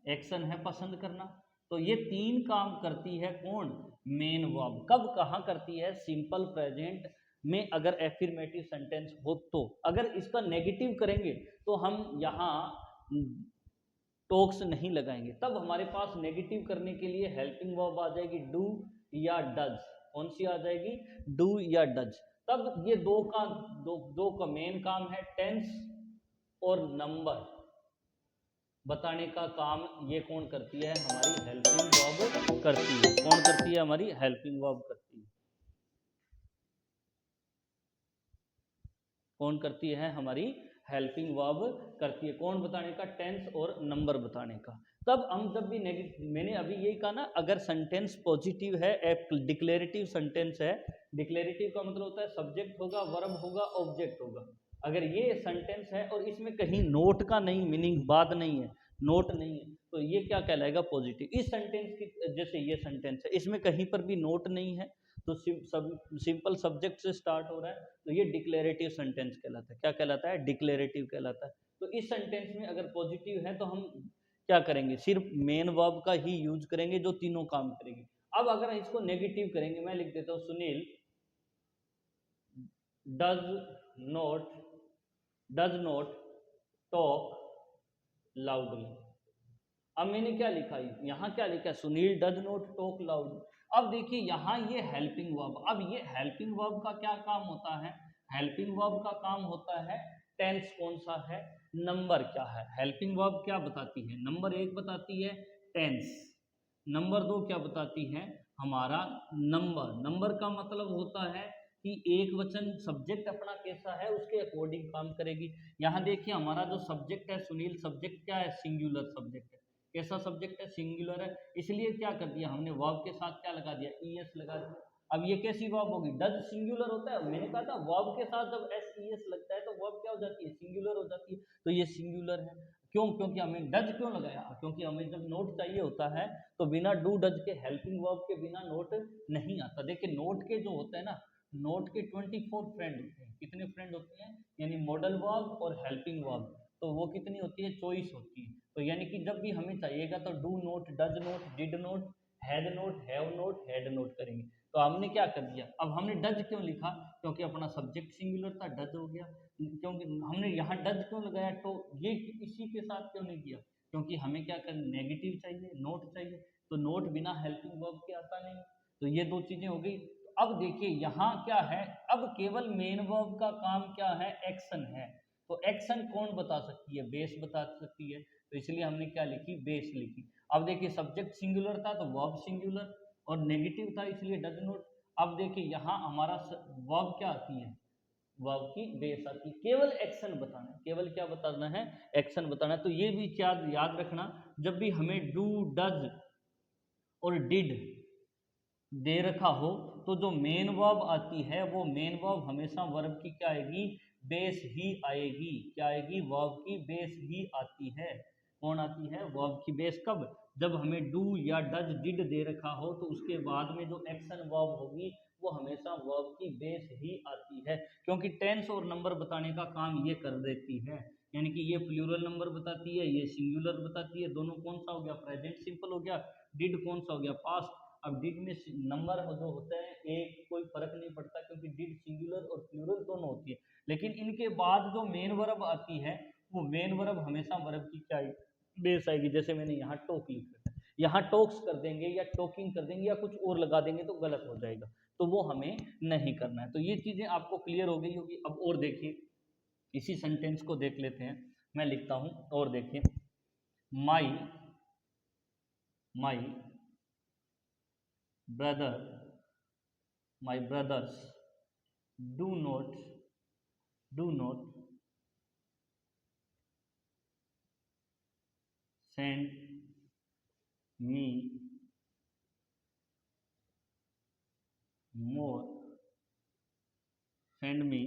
एक्शन है पसंद करना। तो ये तीन काम करती है कौन, मेन वर्ब। कब कहाँ करती है, सिंपल प्रेजेंट में अगर एफर्मेटिव सेंटेंस हो तो। अगर इसका नेगेटिव करेंगे तो हम यहाँ टॉक्स नहीं लगाएंगे, तब हमारे पास नेगेटिव करने के लिए हेल्पिंग वर्ब आ जाएगी, डू या डज। कौन सी आ जाएगी, डू या डज। तब ये दो का मेन काम है, टेंस और नंबर बताने का काम ये कौन करती है, हमारी हेल्पिंग वर्ब करती है। कौन करती है, हमारी हेल्पिंग वर्ब करती है। कौन करती है, हमारी हेल्पिंग वर्ब करती है। कौन बताने का, टेंस और नंबर बताने का। तब हम जब भी नेगेटिव, मैंने अभी यही कहा ना, अगर सेंटेंस पॉजिटिव है, एक डिक्लेरेटिव सेंटेंस है, डिक्लेरेटिव का मतलब होता है सब्जेक्ट होगा, वर्ब होगा, ऑब्जेक्ट होगा। अगर ये सेंटेंस है और इसमें कहीं नोट का नहीं, मीनिंग बाद नहीं है, नोट नहीं है, तो ये क्या कहलाएगा, पॉजिटिव। इस सेंटेंस की, जैसे ये सेंटेंस है, इसमें कहीं पर भी नोट नहीं है, तो सिंपल सब्जेक्ट से स्टार्ट हो रहा है, तो ये डिक्लेरेटिव सेंटेंस कहलाता है। क्या कहलाता है, डिक्लेरेटिव कहलाता है। तो इस सेंटेंस में अगर पॉजिटिव है तो हम क्या करेंगे, सिर्फ मेन वर्ब का ही यूज करेंगे जो तीनों काम करेंगे। अब अगर इसको नेगेटिव करेंगे, मैं लिख देता हूँ Sunil does not talk loudly. अब मैंने क्या लिखा है यहाँ, क्या लिखा है, Sunil does not talk loud. अब देखिए यहाँ ये हेल्पिंग वर्ब, अब ये हेल्पिंग वर्ब का क्या काम होता है, हेल्पिंग वर्ब का काम होता है टेंस कौन सा है, नंबर क्या है। हेल्पिंग वर्ब क्या बताती है, नंबर एक बताती है टेंस, नंबर दो क्या बताती है हमारा नंबर। नंबर का मतलब होता है कि एक वचन सब्जेक्ट अपना कैसा है उसके अकॉर्डिंग काम करेगी। यहाँ देखिए हमारा जो सब्जेक्ट है सुनील, सब्जेक्ट क्या है, सिंगुलर सब्जेक्ट है। कैसा सब्जेक्ट है, सिंगुलर है, इसलिए क्या कर दिया हमने वर्ब के साथ क्या लगा दिया, ईएस लगा दिया। अब ये कैसी वर्ब होगी, डज सिंगुलर होता है, मैंने कहा था वर्ब के साथ जब एस ई एस लगता है तो वर्ब क्या हो जाती है, सिंगुलर हो जाती है। तो ये सिंगुलर है, क्यों, क्योंकि हमें डज क्यों लगाया, क्योंकि हमें जब नोट चाहिए होता है तो बिना डू डज के, हेल्पिंग वर्ब के बिना नोट नहीं आता। देखिए नोट के जो होते हैं ना, नोट के 24 फ्रेंड होते हैं, कितने फ्रेंड होते हैं, यानी मॉडल वर्ब और हेल्पिंग वर्ब, तो वो कितनी होती है, चॉइस होती है। तो यानी कि जब भी हमें चाहिएगा तो do not, does note, did note, had note, have note, had note करेंगे। तो हमने क्या कर दिया, अब हमने डज क्यों लिखा, क्योंकि अपना सब्जेक्ट सिंगुलर था, डज हो गया। क्योंकि हमने यहाँ डज क्यों लगाया, तो ये इसी के साथ क्यों नहीं किया, क्योंकि हमें क्या करना, नेगेटिव चाहिए, नोट चाहिए, तो नोट बिना हेल्पिंग वर्ब के आता नहीं। तो ये दो चीजें हो गई। अब देखिए यहाँ क्या है, अब केवल मेन वर्ब का काम क्या है, एक्शन है। तो एक्शन कौन बता सकती है, बेस बता सकती है, तो इसलिए हमने क्या लिखी, बेस लिखी। अब देखिए सब्जेक्ट सिंगुलर था तो वर्ब सिंगुलर, और नेगेटिव था इसलिए डज नॉट। अब देखिए यहाँ हमारा वर्ब क्या आती है, वर्ब की बेस आती है, केवल एक्शन बताना है, केवल क्या बताना है, एक्शन बताना है। तो ये भी क्या याद रखना, जब भी हमें डू, डज और डिड दे रखा हो तो जो मेन वर्ब आती है वो मेन वर्ब हमेशा वर्ब की क्या आएगी, बेस ही आएगी। क्या आएगी, वर्ब की बेस ही आती है। कौन आती है, वर्ब की बेस। कब, जब हमें डू या डज डिड दे रखा हो तो उसके बाद में जो एक्शन वर्ब होगी वो हमेशा वर्ब की बेस ही आती है, क्योंकि टेंस और नंबर बताने का काम ये कर देती है। यानी कि ये प्लूरल नंबर बताती है, ये सिंगुलर बताती है, दोनों कौन सा हो गया, प्रेजेंट सिंपल हो गया, डिड कौन सा हो गया, पास्ट। अब डिड में नंबर जो होते हैं एक कोई फर्क नहीं पड़ता, क्योंकि डिड सिंगुलर और प्लूरल दोनों होती है। लेकिन इनके बाद जो मेन वर्ब आती है वो मेन वर्ब हमेशा वर्ब की क्या बेस आएगी। जैसे मैंने यहाँ टॉक लिखा है, यहाँ टॉक्स कर देंगे या टॉकिंग कर देंगे या कुछ और लगा देंगे तो गलत हो जाएगा, तो वो हमें नहीं करना है। तो ये चीजें आपको क्लियर हो गई होगी। अब और देखिए इसी सेंटेंस को देख लेते हैं, मैं लिखता हूं और देखिए, my my brother my brothers do not send me more send me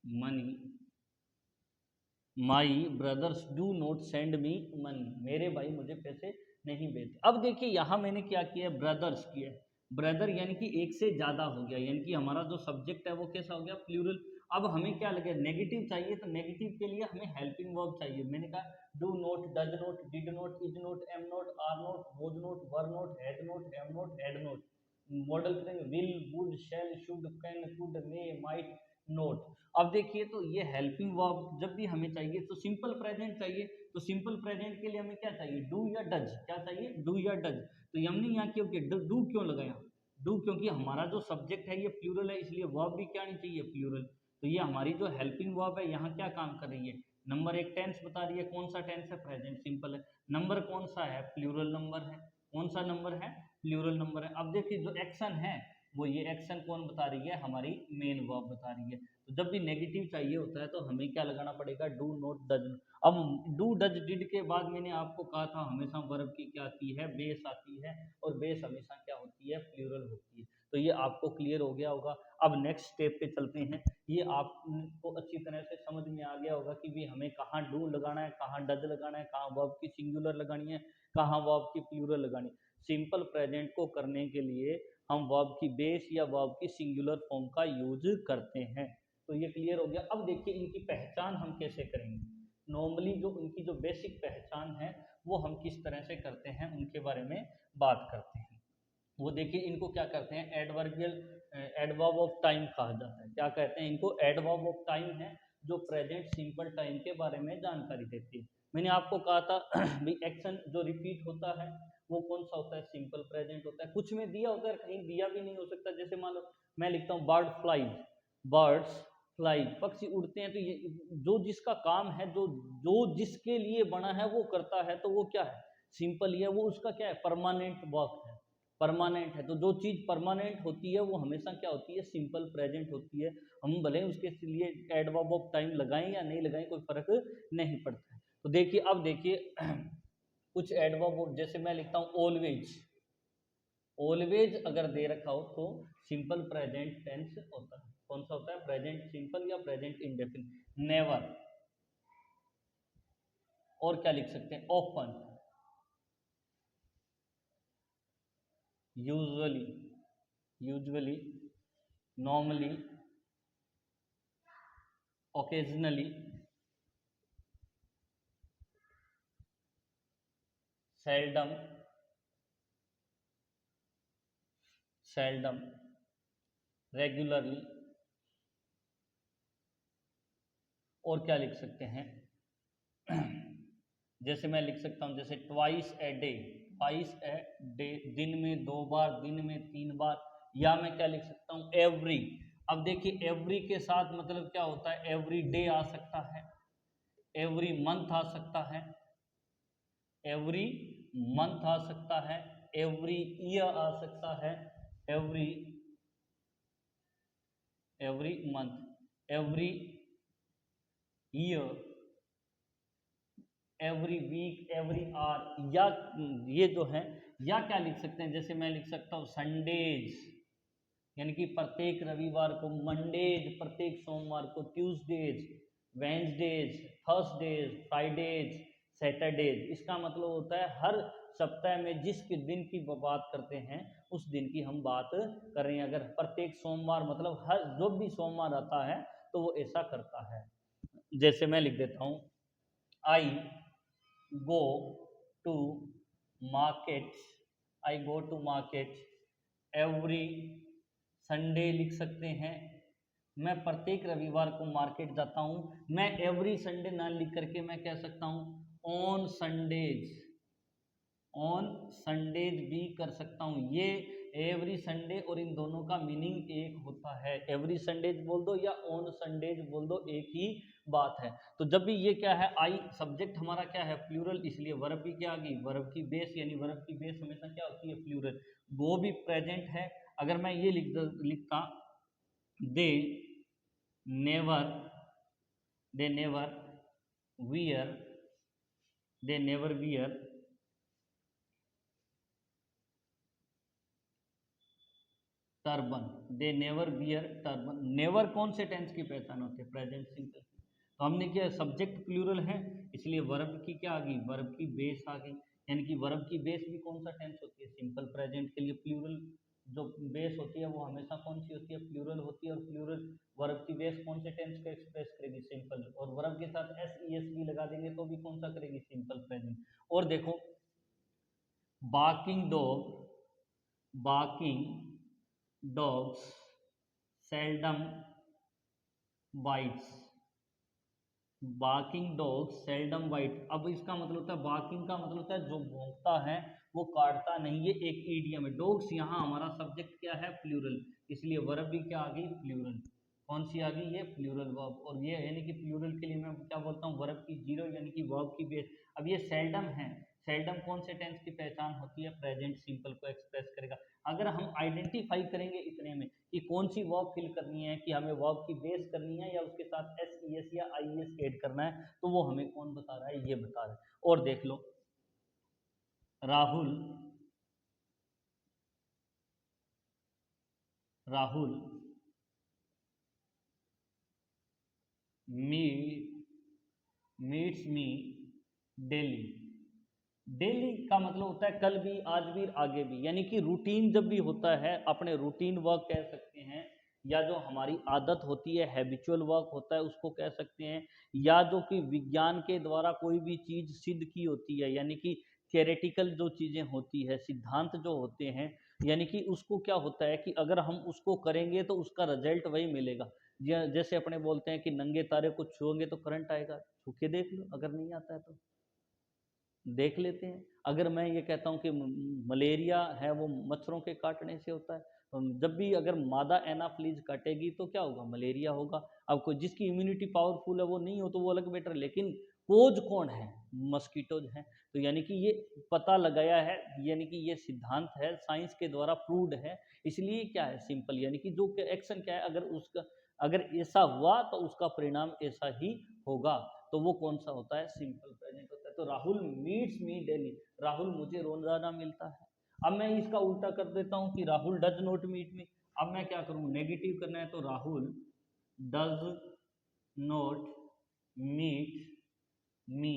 money my brothers do not send me money, मेरे भाई मुझे पैसे नहीं भेजते। अब देखिए यहाँ मैंने क्या किया, ब्रदर्स किया, ब्रदर यानी कि एक से ज़्यादा हो गया, यानी कि हमारा जो सब्जेक्ट है वो कैसा हो गया, प्लूरल। अब हमें क्या लगे, नेगेटिव चाहिए, तो नेगेटिव के लिए हमें हेल्पिंग वर्ब चाहिए। मैंने कहा do not, does not, did not, is not, am not, are not, was not, were not, had not, have not, had not. Modal करेंगे will, would, shall, should, can, could, may, might, not. अब देखिए तो ये helping verb जब भी हमें चाहिए तो सिंपल प्रेजेंट चाहिए, तो सिंपल प्रेजेंट के लिए हमें क्या चाहिए, डू या डज, क्या चाहिए, डू या डज। तो हमने यहाँ क्यों डू क्यों लगाया, डू क्योंकि हमारा जो सब्जेक्ट है ये प्लूरल है, इसलिए वर्ब भी क्या नहीं चाहिए, प्लूरल। तो ये हमारी जो हेल्पिंग वर्ब है यहाँ क्या काम कर रही है, नंबर एक टेंस बता रही है, कौन सा टेंस है, प्रेजेंट सिंपल है। नंबर कौन सा है, प्लूरल नंबर है, कौन सा नंबर है, प्लूरल नंबर है। अब देखिए जो एक्शन है वो ये एक्शन कौन बता रही है, हमारी मेन वर्ब बता रही है। तो जब भी नेगेटिव चाहिए होता है तो हमें क्या लगाना पड़ेगा, डू नॉट, डज। अब डू डज डिड के बाद मैंने आपको कहा था हमेशा वर्ब की क्या आती है, बेस आती है, और बेस हमेशा क्या होती है, प्लूरल होती है। तो ये आपको क्लियर हो गया होगा। अब नेक्स्ट स्टेप पे चलते हैं, ये आपको अच्छी तरह से समझ में आ गया होगा कि भी हमें कहाँ डू लगाना है, कहाँ डज लगाना है, कहाँ वर्ब की सिंगुलर लगानी है, कहाँ वर्ब की प्लूरल लगानी है। सिंपल प्रेजेंट को करने के लिए हम वर्ब की बेस या वर्ब की सिंगुलर फॉर्म का यूज करते हैं। तो ये क्लियर हो गया। अब देखिए इनकी पहचान हम कैसे करेंगे, नॉर्मली जो उनकी जो बेसिक पहचान है वो हम किस तरह से करते हैं उनके बारे में बात करते हैं। वो देखिए इनको क्या करते हैं, एडवर्बियल एडवर्ब ऑफ टाइम कहा जाता है। क्या कहते हैं इनको, एडवर्ब ऑफ टाइम है, जो प्रेजेंट सिंपल टाइम के बारे में जानकारी देती है। मैंने आपको कहा था भाई एक्शन जो रिपीट होता है वो कौन सा होता है, सिंपल प्रेजेंट होता है। कुछ में दिया होता है, कहीं दिया भी नहीं हो सकता। जैसे मान लो मैं लिखता हूँ बर्ड फ्लाइज, बर्ड्स फ्लाइज, पक्षी उड़ते हैं, तो ये जो जिसका काम है, जो जो जिसके लिए बना है वो करता है, तो वो क्या है, सिंपल ही है। वो उसका क्या है, परमानेंट वर्क है, परमानेंट है। तो जो चीज़ परमानेंट होती है वो हमेशा क्या होती है, सिंपल प्रेजेंट होती है। हम भले उसके लिए एडवर्ब ऑफ टाइम लगाएं या नहीं लगाएं, कोई फर्क नहीं पड़ता है। तो देखिए अब देखिए कुछ एडवर्ब, जैसे मैं लिखता हूँ ऑलवेज, ऑलवेज अगर दे रखा हो तो सिंपल प्रेजेंट टेंस होता है। कौन सा होता है, प्रेजेंट सिंपल या प्रेजेंट इंडेफिनिट। नेवर, और क्या लिख सकते हैं, often, usually, usually, normally, occasionally, seldom, seldom, regularly, और क्या लिख सकते हैं जैसे मैं लिख सकता हूँ, जैसे twice a day, twice a day, दिन में 2 बार, दिन में 3 बार। या मैं क्या लिख सकता हूँ, एवरी। अब देखिए एवरी के साथ मतलब क्या होता है, एवरी डे आ सकता है, एवरी मंथ आ सकता है, एवरी मंथ आ सकता है, एवरी ईयर आ सकता है, every every month, every year, every week, every hour. या ये जो है, या क्या लिख सकते हैं, जैसे मैं लिख सकता हूँ संडेज, यानी कि प्रत्येक रविवार को, मंडेज प्रत्येक सोमवार को, Tuesdays, Wednesdays, Thursdays, Fridays, Saturdays. इसका मतलब होता है हर सप्ताह में जिस दिन की बात करते हैं उस दिन की हम बात कर रहे हैं। अगर प्रत्येक सोमवार मतलब हर जो भी सोमवार आता है तो वो ऐसा करता है। जैसे मैं लिख देता हूँ, I go to market, I go to market every Sunday लिख सकते हैं, मैं प्रत्येक रविवार को मार्केट जाता हूँ। मैं एवरी संडे ना लिख करके मैं कह सकता हूँ ऑन संडेज, ऑन संडेज भी कर सकता हूँ। ये एवरी संडे और इन दोनों का मीनिंग एक होता है, एवरी संडेज बोल दो या ऑन संडेज बोल दो, एक ही बात है। तो जब भी ये क्या है, आई सब्जेक्ट हमारा क्या है, प्लूरल, इसलिए वर्ब भी क्या आ गई, वर्ब की बेस, यानी वर्ब की बेस हमेशा क्या होती है, प्लूरल। वो भी प्रेजेंट है। अगर मैं ये लिखता they never, they never wear, they never wear turban, they never bear turban. Never कौन से टेंस की पहचान होती है, प्रेजेंट सिंपल। तो हमने क्या, सब्जेक्ट प्लूरल है इसलिए वर्ब की क्या आ गई, वर्ब की बेस आ गई। यानी कि वर्ब की बेस भी कौन सा टेंस होती है, सिंपल प्रेजेंट के लिए प्लूरल जो बेस होती है वो हमेशा कौन सी होती है, प्लूरल होती है। और प्लूरल वर्ब की बेस कौन से टेंस को एक्सप्रेस करेगी, सिंपल। और वर्ब के साथ एस ई एस भी लगा देंगे तो भी कौन सा करेगी, सिंपल प्रेजेंट। और देखो barking dog, barking dogs seldom bites, barking dog seldom bite. अब इसका मतलब होता है, बार्किंग का मतलब होता है जो भौंकता है वो काटता नहीं, ये एक ईडियम है। डॉग्स यहाँ हमारा सब्जेक्ट क्या है, प्लूरल, इसलिए वर्ब भी क्या आ गई, प्लूरल। कौन सी आ गई, ये प्लूरल वर्ब। और ये यानी कि प्लूरल के लिए मैं क्या बोलता हूँ, वर्ब की जीरो, यानी कि वर्ब की बेस। अब ये सेल्डम है, सेल्डम कौन से टेंस की पहचान होती है, प्रेजेंट सिंपल को एक्सप्रेस करेगा। अगर हम आइडेंटिफाई करेंगे इतने में कि कौन सी वर्ब फिल करनी है, कि हमें वर्ब की बेस करनी है या उसके साथ एस ई एस या आई एस ऐड करना है, तो वो हमें कौन बता रहा है, ये बता रहा है। और देख लो राहुल, राहुल मी मीट्स मी डेली। डेली का मतलब होता है कल भी, आज भी, आगे भी। यानी कि रूटीन जब भी होता है, अपने रूटीन वर्क कह सकते हैं, या जो हमारी आदत होती है, हैबिचुअल वर्क होता है, उसको कह सकते हैं। या जो कि विज्ञान के द्वारा कोई भी चीज़ सिद्ध की होती है, यानी कि थ्योरेटिकल जो चीज़ें होती है, सिद्धांत जो होते हैं, यानी कि उसको क्या होता है कि अगर हम उसको करेंगे तो उसका रिजल्ट वही मिलेगा। जैसे अपने बोलते हैं कि नंगे तारे को छुओगे तो करंट आएगा, छू के देख लो, अगर नहीं आता है तो देख लेते हैं। अगर मैं ये कहता हूँ कि मलेरिया है वो मच्छरों के काटने से होता है, तो जब भी अगर मादा एनाफ्लीज काटेगी तो क्या होगा, मलेरिया होगा। अब कोई जिसकी इम्यूनिटी पावरफुल है वो नहीं हो तो वो अलग बेटर, लेकिन कोज कौन है, मस्कीटोज हैं। तो यानी कि ये पता लगाया है, यानी कि ये सिद्धांत है, साइंस के द्वारा प्रूव्ड है। इसलिए क्या है, सिंपल, यानी कि जो एक्शन क्या है, अगर उसका अगर ऐसा हुआ तो उसका परिणाम ऐसा ही होगा। तो वो कौन सा होता है, सिंपल प्रेजेंट होता है। तो राहुल मीट्स मी डेली, राहुल मुझे रोजाना मिलता है। अब मैं इसका उल्टा कर देता हूँ कि Rahul does not meet me. अब मैं क्या करूँ, नेगेटिव करना है तो Rahul does not meet me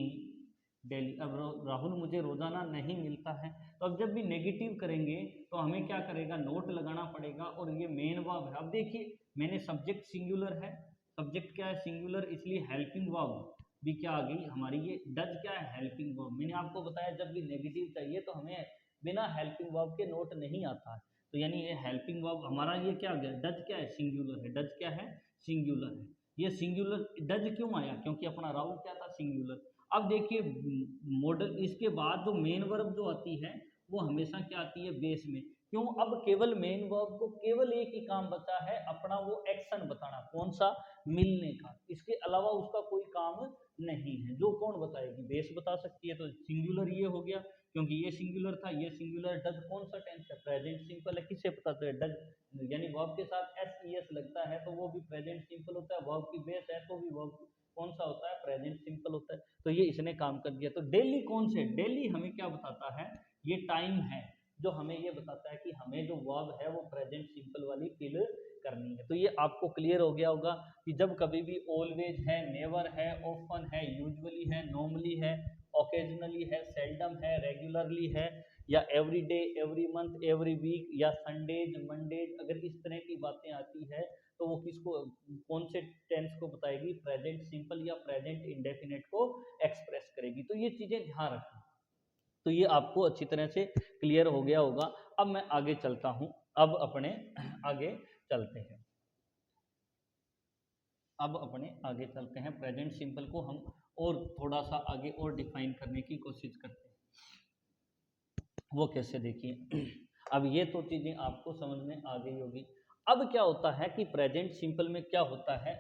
daily. अब राहुल मुझे रोजाना नहीं मिलता है, तो अब जब भी नेगेटिव करेंगे तो हमें क्या करेगा, नोट लगाना पड़ेगा। और ये मेन वर्ब है। अब देखिए मैंने सब्जेक्ट सिंगुलर है, सब्जेक्ट क्या है, सिंगुलर, इसलिए हेल्पिंग वर्ब भी क्या आ गई हमारी, ये डज क्या है, हेल्पिंग वर्ब। मैंने आपको बताया जब भी नेगेटिव चाहिए तो हमें बिना हेल्पिंग वर्ब के नोट नहीं आता है। तो यानी ये हेल्पिंग वर्ब हमारा ये क्या आ गया, डज क्या है, सिंगुलर है। डज क्या है, सिंगुलर है। ये सिंगुलर डज क्यों आया, क्योंकि अपना राहुल क्या था, सिंगुलर। अब देखिए मॉडल, इसके बाद जो मेन वर्ब जो आती है वो हमेशा क्या आती है, बेस में। क्यों, अब केवल मेन वर्ब को केवल एक ही काम बचा है अपना, वो एक्शन बताना, कौन सा, मिलने का। इसके अलावा उसका कोई काम नहीं है। जो कौन बताएगी, बेस बता सकती है। तो सिंगुलर ये हो गया, क्योंकि ये सिंगुलर था, ये सिंगुलर। डज कौन सा टेंस है, प्रेजेंट सिंपल है। किससे पता चले, डज यानी वर्ब के साथ एस ई एस लगता है तो वो भी प्रेजेंट सिंपल होता है। वर्ब की बेस है तो भी वर्ब कौन सा होता है, प्रेजेंट सिंपल होता है। तो ये इसने काम कर दिया। तो डेली कौन से, डेली हमें क्या बताता है, ये टाइम है जो हमें ये बताता है कि हमें जो वर्ब है वो प्रेजेंट सिंपल वाली फिल करनी है। तो ये आपको क्लियर हो गया होगा कि जब कभी भी ऑलवेज है, नेवर है, ऑफन है, यूजुअली है, नॉर्मली है, ओकेजनली है, सेल्डम है, रेगुलरली है, या every day, every month, every week, या संडेज, मंडेज, अगर इस तरह की बातें आती है तो वो किसको, कौन से टेंस को बताएगी, प्रेजेंट सिंपल या प्रेजेंट इंडेफिनेट को एक्सप्रेस करेगी। तो ये चीजें ध्यान रखें। तो ये आपको अच्छी तरह से क्लियर हो गया होगा। अब मैं आगे चलता हूं, अब अपने आगे चलते हैं, अब अपने आगे चलते हैं। प्रेजेंट सिंपल को हम और थोड़ा सा आगे और डिफाइन करने की कोशिश करते हैं। वो कैसे, देखिए अब ये तो चीजें आपको समझ में आ गई होगी। अब क्या होता है कि प्रेजेंट सिंपल में क्या होता है,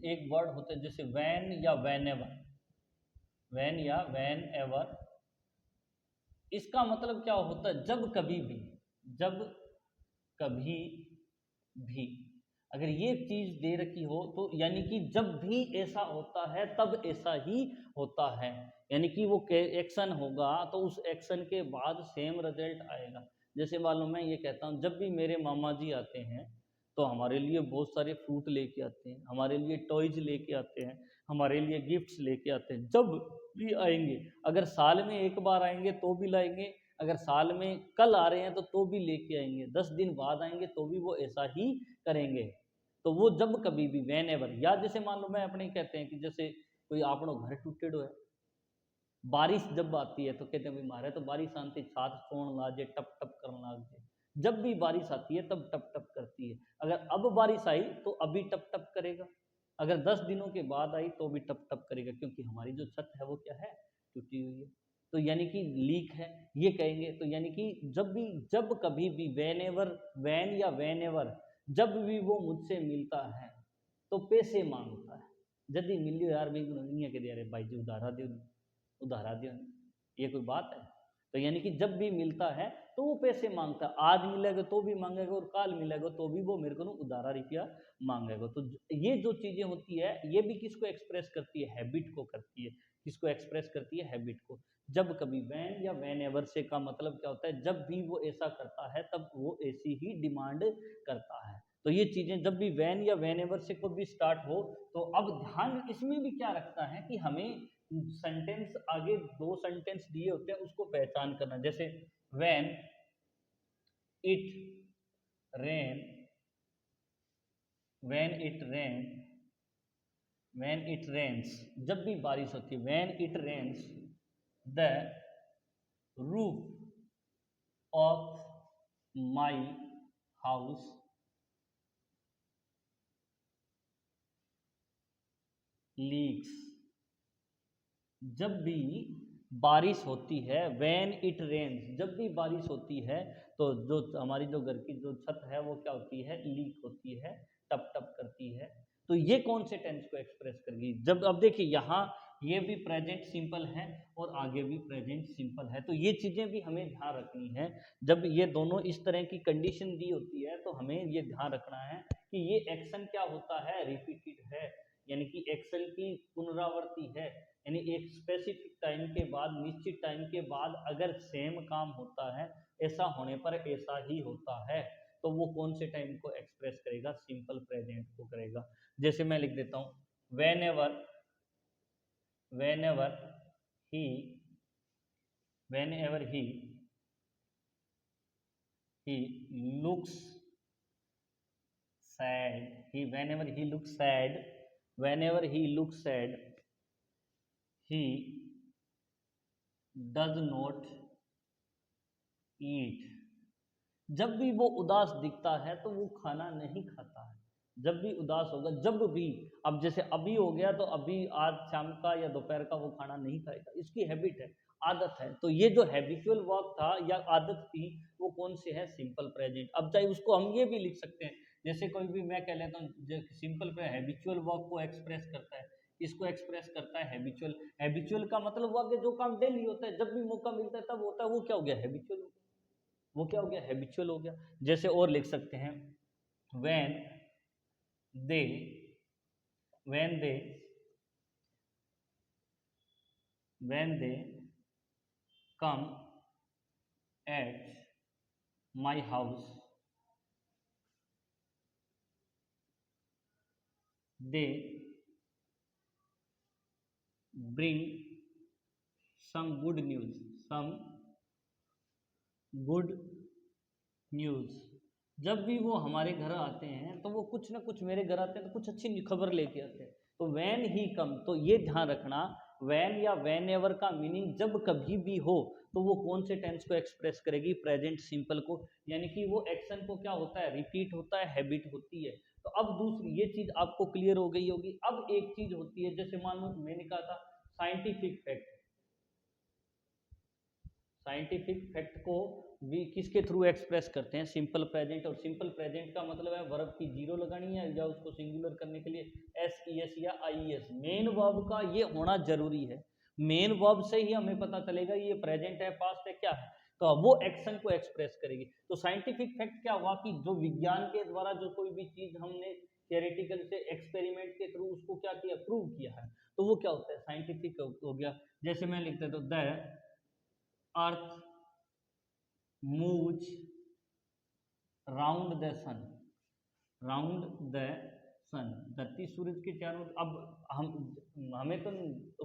एक वर्ड होता है जैसे वैन या वैन एवर, वैन या वैन एवर, इसका मतलब क्या होता है, जब कभी भी, जब कभी भी, अगर ये चीज दे रखी हो तो यानी कि जब भी ऐसा होता है तब ऐसा ही होता है। यानी कि वो एक्शन होगा तो उस एक्शन के बाद सेम रिजल्ट आएगा। जैसे मालूम, मैं ये कहता हूँ जब भी मेरे मामा जी आते हैं तो हमारे लिए बहुत सारे फ्रूट लेके आते हैं, हमारे लिए टॉयज लेके आते हैं, हमारे लिए गिफ्ट्स लेके आते हैं। जब भी आएंगे, अगर साल में एक बार आएंगे तो भी लाएंगे, अगर साल में कल आ रहे हैं तो भी लेके आएंगे, 10 दिन बाद आएंगे तो भी वो ऐसा ही करेंगे। तो वो जब कभी भी, वेन एवर। या जैसे मान लो मैं अपने कहते हैं कि जैसे कोई आपनो घर टूटेडो है, बारिश जब आती है तो कहते हैं भाई मारे तो बारिश आती छात सोन लाजे, टप टप करने लाग जाए। जब भी बारिश आती है तब टप टप करती है। अगर अब बारिश आई तो अभी टप टप करेगा, अगर 10 दिनों के बाद आई तो भी टप टप करेगा, क्योंकि हमारी जो छत है वो क्या है, टूटी हुई है। तो यानी कि लीक है, ये कहेंगे। तो यानी कि जब भी, जब कभी भी, वेन एवर, वैन या वेन एवर, जब भी वो मुझसे मिलता है तो पैसे मांगता है। जल्दी मिलियो यार भाई, नहीं के दे रहे भाई जी, उधारा दो, उधारा दो, ये कोई बात है। तो यानी कि जब भी मिलता है तो वो पैसे मांगता है, आज मिलेगा तो भी मांगेगा और काल मिलेगा तो भी वो मेरे को उधारा रुपया मांगेगा। तो ये जो चीजें होती है ये भी किसको एक्सप्रेस करती है, हैबिट को करती है। किसको एक्सप्रेस करती है, हैबिट को। जब कभी, वैन या वैन एवर से का मतलब क्या होता है, जब भी वो ऐसा करता है तब वो ऐसी ही डिमांड करता है। तो ये चीजें जब भी वैन या वैन एवर से कोई भी स्टार्ट हो, तो अब ध्यान इसमें भी क्या रखता है कि हमें सेंटेंस आगे 2 सेंटेंस दिए होते हैं उसको पहचान करना। जैसे when it rain, when it rain, when it rains, जब भी बारिश होती है, when it rains the roof of my house leaks. जब भी बारिश होती है, व्हेन इट रेन्स, जब भी बारिश होती है तो जो हमारी जो घर की जो छत है वो क्या होती है, लीक होती है, टप टप करती है। तो ये कौन से टेंस को एक्सप्रेस करेगी? जब अब देखिए यहाँ ये भी प्रेजेंट सिंपल है और आगे भी प्रेजेंट सिंपल है, तो ये चीज़ें भी हमें ध्यान रखनी है। जब ये दोनों इस तरह की कंडीशन दी होती है तो हमें ये ध्यान रखना है कि ये एक्शन क्या होता है, रिपीटेड है, यानी कि एक्शन की पुनरावृत्ति है। यानी एक स्पेसिफिक टाइम के बाद, निश्चित टाइम के बाद अगर सेम काम होता है, ऐसा होने पर ऐसा ही होता है, तो वो कौन से टाइम को एक्सप्रेस करेगा, सिंपल प्रेजेंट को करेगा। जैसे मैं लिख देता हूं, whenever he whenever he looks sad, whenever he looks sad, he does not eat। जब भी वो उदास दिखता है तो वो खाना नहीं खाता है। जब भी उदास होगा, जब भी, अब जैसे अभी हो गया तो अभी आज शाम का या दोपहर का वो खाना नहीं खाएगा, इसकी हैबिट है, आदत है। तो ये जो हैबिचुअल वर्क था या आदत थी, वो कौन से है, सिंपल प्रेजेंट। अब चाहे उसको हम ये भी लिख सकते हैं, जैसे कोई भी मैं कह लेता हूँ सिंपल पे हैबिचुअल वर्क को एक्सप्रेस करता है, इसको एक्सप्रेस करता है हैबिचुअल। हैबिचुअल का मतलब हुआ कि जो काम डेली होता है, जब भी मौका मिलता है तब होता है, वो क्या हो गया, हैबिचुअल हो गया। वो क्या हो गया, हैबिचुअल हो गया। जैसे और लिख सकते हैं, when they when they when they come at my house, they bring some good news, some good news. जब भी वो हमारे घर आते हैं तो वो कुछ ना कुछ, मेरे घर आते हैं तो कुछ अच्छी खबर लेके आते हैं। तो वैन ही कम, तो ये ध्यान रखना, वैन या वैन एवर का मीनिंग जब कभी भी हो तो वो कौन से टेंस को एक्सप्रेस करेगी, प्रेजेंट सिंपल को। यानी कि वो एक्शन को क्या होता है, रिपीट होता है, हैबिट होती है। तो अब दूसरी ये चीज़ आपको क्लियर हो गई होगी। अब एक चीज़ होती है, जैसे मान लो मैंने कहा था साइंटिफिक फैक्ट। साइंटिफिक फैक्ट को भी किसके थ्रू एक्सप्रेस करते हैं, सिंपल प्रेजेंट। और सिंपल प्रेजेंट का मतलब है वर्ब की जीरो लगानी है, या उसको सिंगुलर करने के लिए एस ई एस या आई एस। मेन वर्ब का ये होना जरूरी है, मेन वर्ब से ही हमें पता चलेगा ये प्रेजेंट है, पास्ट है, क्या है। तो वो एक्शन को एक्सप्रेस करेगी। तो साइंटिफिक फैक्ट क्या हुआ कि जो विज्ञान के द्वारा जो कोई भी चीज हमने थियोरेटिकल से एक्सपेरिमेंट के थ्रू उसको क्या किया, प्रूव किया है, तो वो क्या होता है, साइंटिफिक हो गया। जैसे मैं लिखता तो the earth moves round the sun, round the sun, धरती सूरज के चारों। अब हमें तो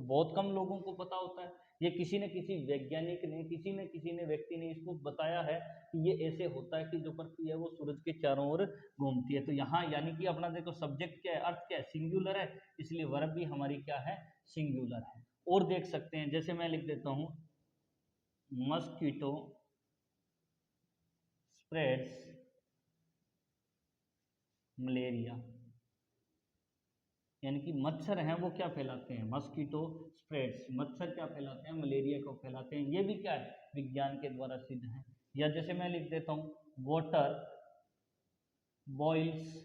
बहुत कम लोगों को पता होता है, ये किसी न किसी वैज्ञानिक ने, किसी न किसी ने व्यक्ति ने इसको बताया है कि ये ऐसे होता है कि जो पृथ्वी है वो सूरज के चारों ओर घूमती है। तो यहाँ यानी कि अपना देखो सब्जेक्ट क्या है, अर्थ क्या है, सिंगुलर है, इसलिए वर्ब भी हमारी क्या है, सिंगुलर है। और देख सकते हैं, जैसे मैं लिख देता हूँ मस्कीटो स्प्रेड्स मलेरिया। यानी कि मच्छर हैं वो क्या फैलाते हैं, मस्कीटो स्प्रेड्स, मच्छर क्या फैलाते हैं, मलेरिया को फैलाते हैं। ये भी क्या है, विज्ञान के द्वारा सिद्ध है। या जैसे मैं लिख देता हूँ water boils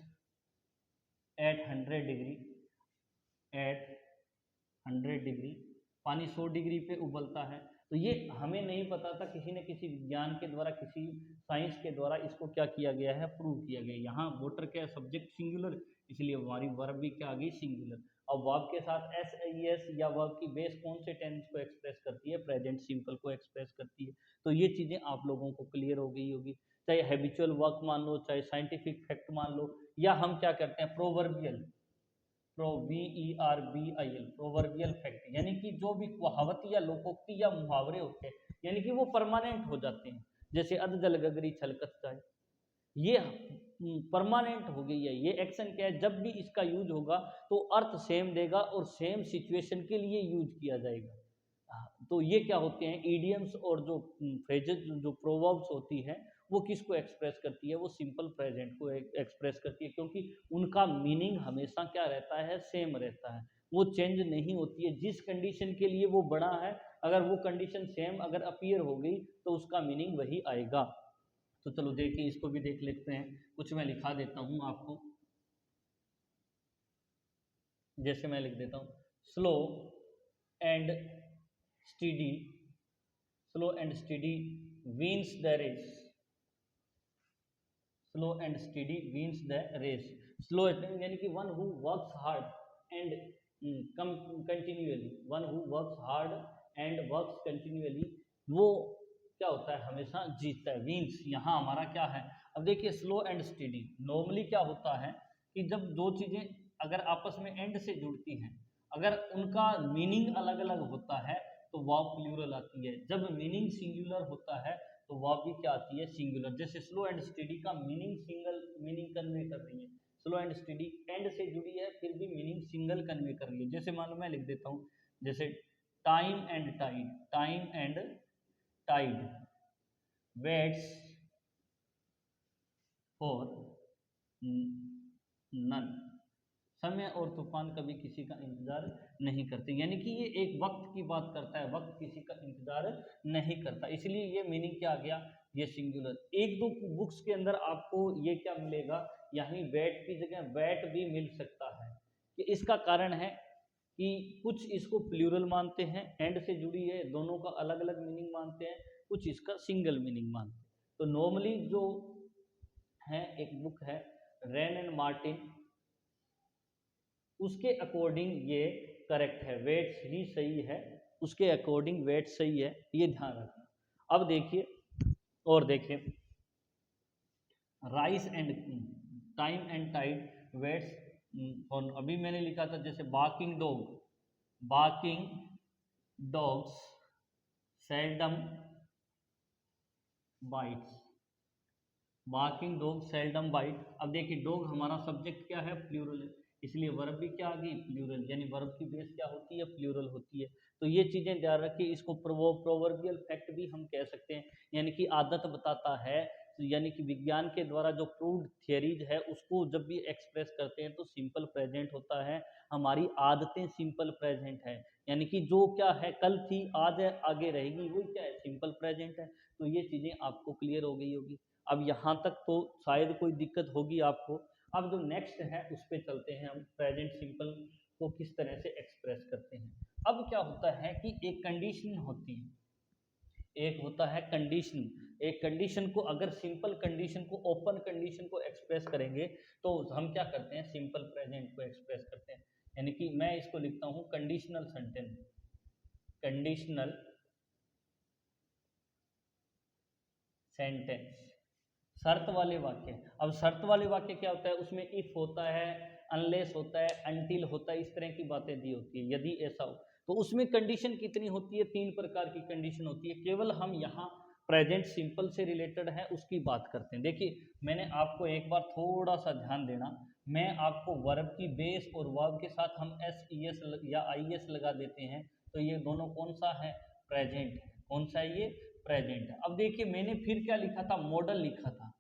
at 100 degree, at 100 degree, पानी 100 डिग्री पे उबलता है। तो ये हमें नहीं पता था, किसी न किसी विज्ञान के द्वारा, किसी साइंस के द्वारा इसको क्या किया गया है, प्रूव किया गया। यहाँ वाटर क्या है, सब्जेक्ट सिंगुलर, इसलिए हमारी वर्ब भी क्या आ गई, सिंगुलर। और वर्ब के साथ एस आई एस या वर्ब की बेस कौन से टेंस को एक्सप्रेस करती है, प्रेजेंट सिंपल को एक्सप्रेस करती है। तो ये चीज़ें आप लोगों को क्लियर हो गई होगी। चाहे हैबिचुअल वर्क मान लो, चाहे साइंटिफिक फैक्ट मान लो, या हम क्या करते हैं प्रोवर्बियल, प्रोवर्बियल फैक्ट, यानी कि जो भी कहावत या लोकोक्ति या मुहावरे होते हैं, यानी कि वो परमानेंट हो जाते हैं। जैसे अध जल गगरी छलकत जाए, ये परमानेंट हो गई है। ये एक्शन क्या है, जब भी इसका यूज होगा तो अर्थ सेम देगा और सेम सिचुएशन के लिए यूज किया जाएगा। तो ये क्या होते हैं, इडियम्स और जो फ्रेजेस, जो प्रोवर्ब्स होती है, वो किसको एक्सप्रेस करती है, वो सिंपल प्रेजेंट को एक्सप्रेस करती है, क्योंकि उनका मीनिंग हमेशा क्या रहता है, सेम रहता है, वो चेंज नहीं होती है। जिस कंडीशन के लिए वो बना है, अगर वो कंडीशन सेम अगर अपीयर हो गई तो उसका मीनिंग वही आएगा। तो चलो देखिए, इसको भी देख लेते हैं, कुछ मैं लिखा देता हूं आपको, जैसे मैं लिख देता हूं, slow and steady, slow and steady wins the race, slow and steady wins the race। Slow यानी कि one who works hard and continually, one who works hard and works continually, वो क्या होता है, हमेशा जीतता है, मीन्स यहाँ हमारा क्या है। अब देखिए स्लो एंड स्टीडी, नॉर्मली क्या होता है कि जब दो चीजें अगर आपस में एंड से जुड़ती हैं, अगर उनका मीनिंग अलग अलग होता है तो वर्ब प्लूरल आती है, जब मीनिंग सिंगुलर होता है तो वर्ब भी क्या आती है, सिंगुलर। जैसे स्लो एंड स्टडी का मीनिंग सिंगल मीनिंग कन्वे कर रही है, स्लो एंड स्टडी एंड से जुड़ी है फिर भी मीनिंग सिंगल कन्वे कर रही है। जैसे मान लो मैं लिख देता हूँ, जैसे time and tide, time and tide waits for none, समय और तूफान कभी किसी का इंतजार नहीं करते, यानी कि ये एक वक्त की बात करता है, वक्त किसी का इंतजार नहीं करता, इसलिए ये मीनिंग क्या आ गया, ये सिंगुलर। एक दो बुक्स के अंदर आपको ये क्या मिलेगा, यहीं वेट की जगह वेट भी मिल सकता है, कि इसका कारण है कि कुछ इसको प्लूरल मानते हैं, एंड से जुड़ी है, दोनों का अलग अलग मीनिंग मानते हैं, कुछ इसका सिंगल मीनिंग मानते हैं। तो नॉर्मली जो है एक बुक है रेन एंड मार्टिन, उसके अकॉर्डिंग ये करेक्ट है, वेट्स ही सही है, उसके अकॉर्डिंग वेट सही है, ये ध्यान रखना। अब देखिए और देखिए, rice and time and tide waits, और अभी मैंने लिखा था जैसे barking dog, barking dogs seldom bites, barking dog seldom bite. अब देखिए डॉग हमारा सब्जेक्ट क्या है, प्लूरल है, इसलिए वर्ब भी क्या आ गई, प्लूरल, यानी वर्ब की बेस क्या होती है, प्लूरल होती है। तो ये चीज़ें ध्यान रखिए, इसको प्रोवर्बियल फैक्ट भी हम कह सकते हैं, यानी कि आदत बताता है, यानी कि विज्ञान के द्वारा जो प्रूव्ड थियरीज है उसको जब भी एक्सप्रेस करते हैं तो सिंपल प्रेजेंट होता है, हमारी आदतें सिंपल प्रेजेंट है, यानी कि जो क्या है कल थी आज है आगे रहेगी, वही क्या है, सिंपल प्रेजेंट है। तो ये चीज़ें आपको क्लियर हो गई होगी। अब यहाँ तक तो शायद कोई दिक्कत होगी आपको। अब जो नेक्स्ट है उस पर चलते हैं हम, प्रेजेंट सिंपल को किस तरह से एक्सप्रेस करते हैं। अब क्या होता है कि एक कंडीशन होती है, एक होता है कंडीशन, एक कंडीशन को अगर सिंपल कंडीशन को ओपन कंडीशन को एक्सप्रेस करेंगे तो हम क्या करते हैं, सिंपल प्रेजेंट को एक्सप्रेस करते हैं। यानी कि मैं इसको लिखता हूँ कंडीशनल सेंटेंस, कंडीशनल सेंटेंस, शर्त वाले वाक्य। अब शर्त वाले वाक्य क्या होता है, उसमें इफ होता है, अनलेस होता है, अनटिल होता है, इस तरह की बातें दी होती है। यदि ऐसा हो तो उसमें कंडीशन कितनी होती है, 3 प्रकार की कंडीशन होती है। केवल हम यहाँ प्रेजेंट सिंपल से रिलेटेड है उसकी बात करते हैं। देखिए मैंने आपको एक बार थोड़ा सा ध्यान देना, मैं आपको वर्ब की बेस और वर्ब के साथ हम एस ई एस या आई एस लगा देते हैं, तो ये दोनों कौन सा है, प्रेजेंट है। कौन सा है ये, प्रेजेंट है। अब देखिए मैंने फिर क्या लिखा था, मॉडल लिखा था,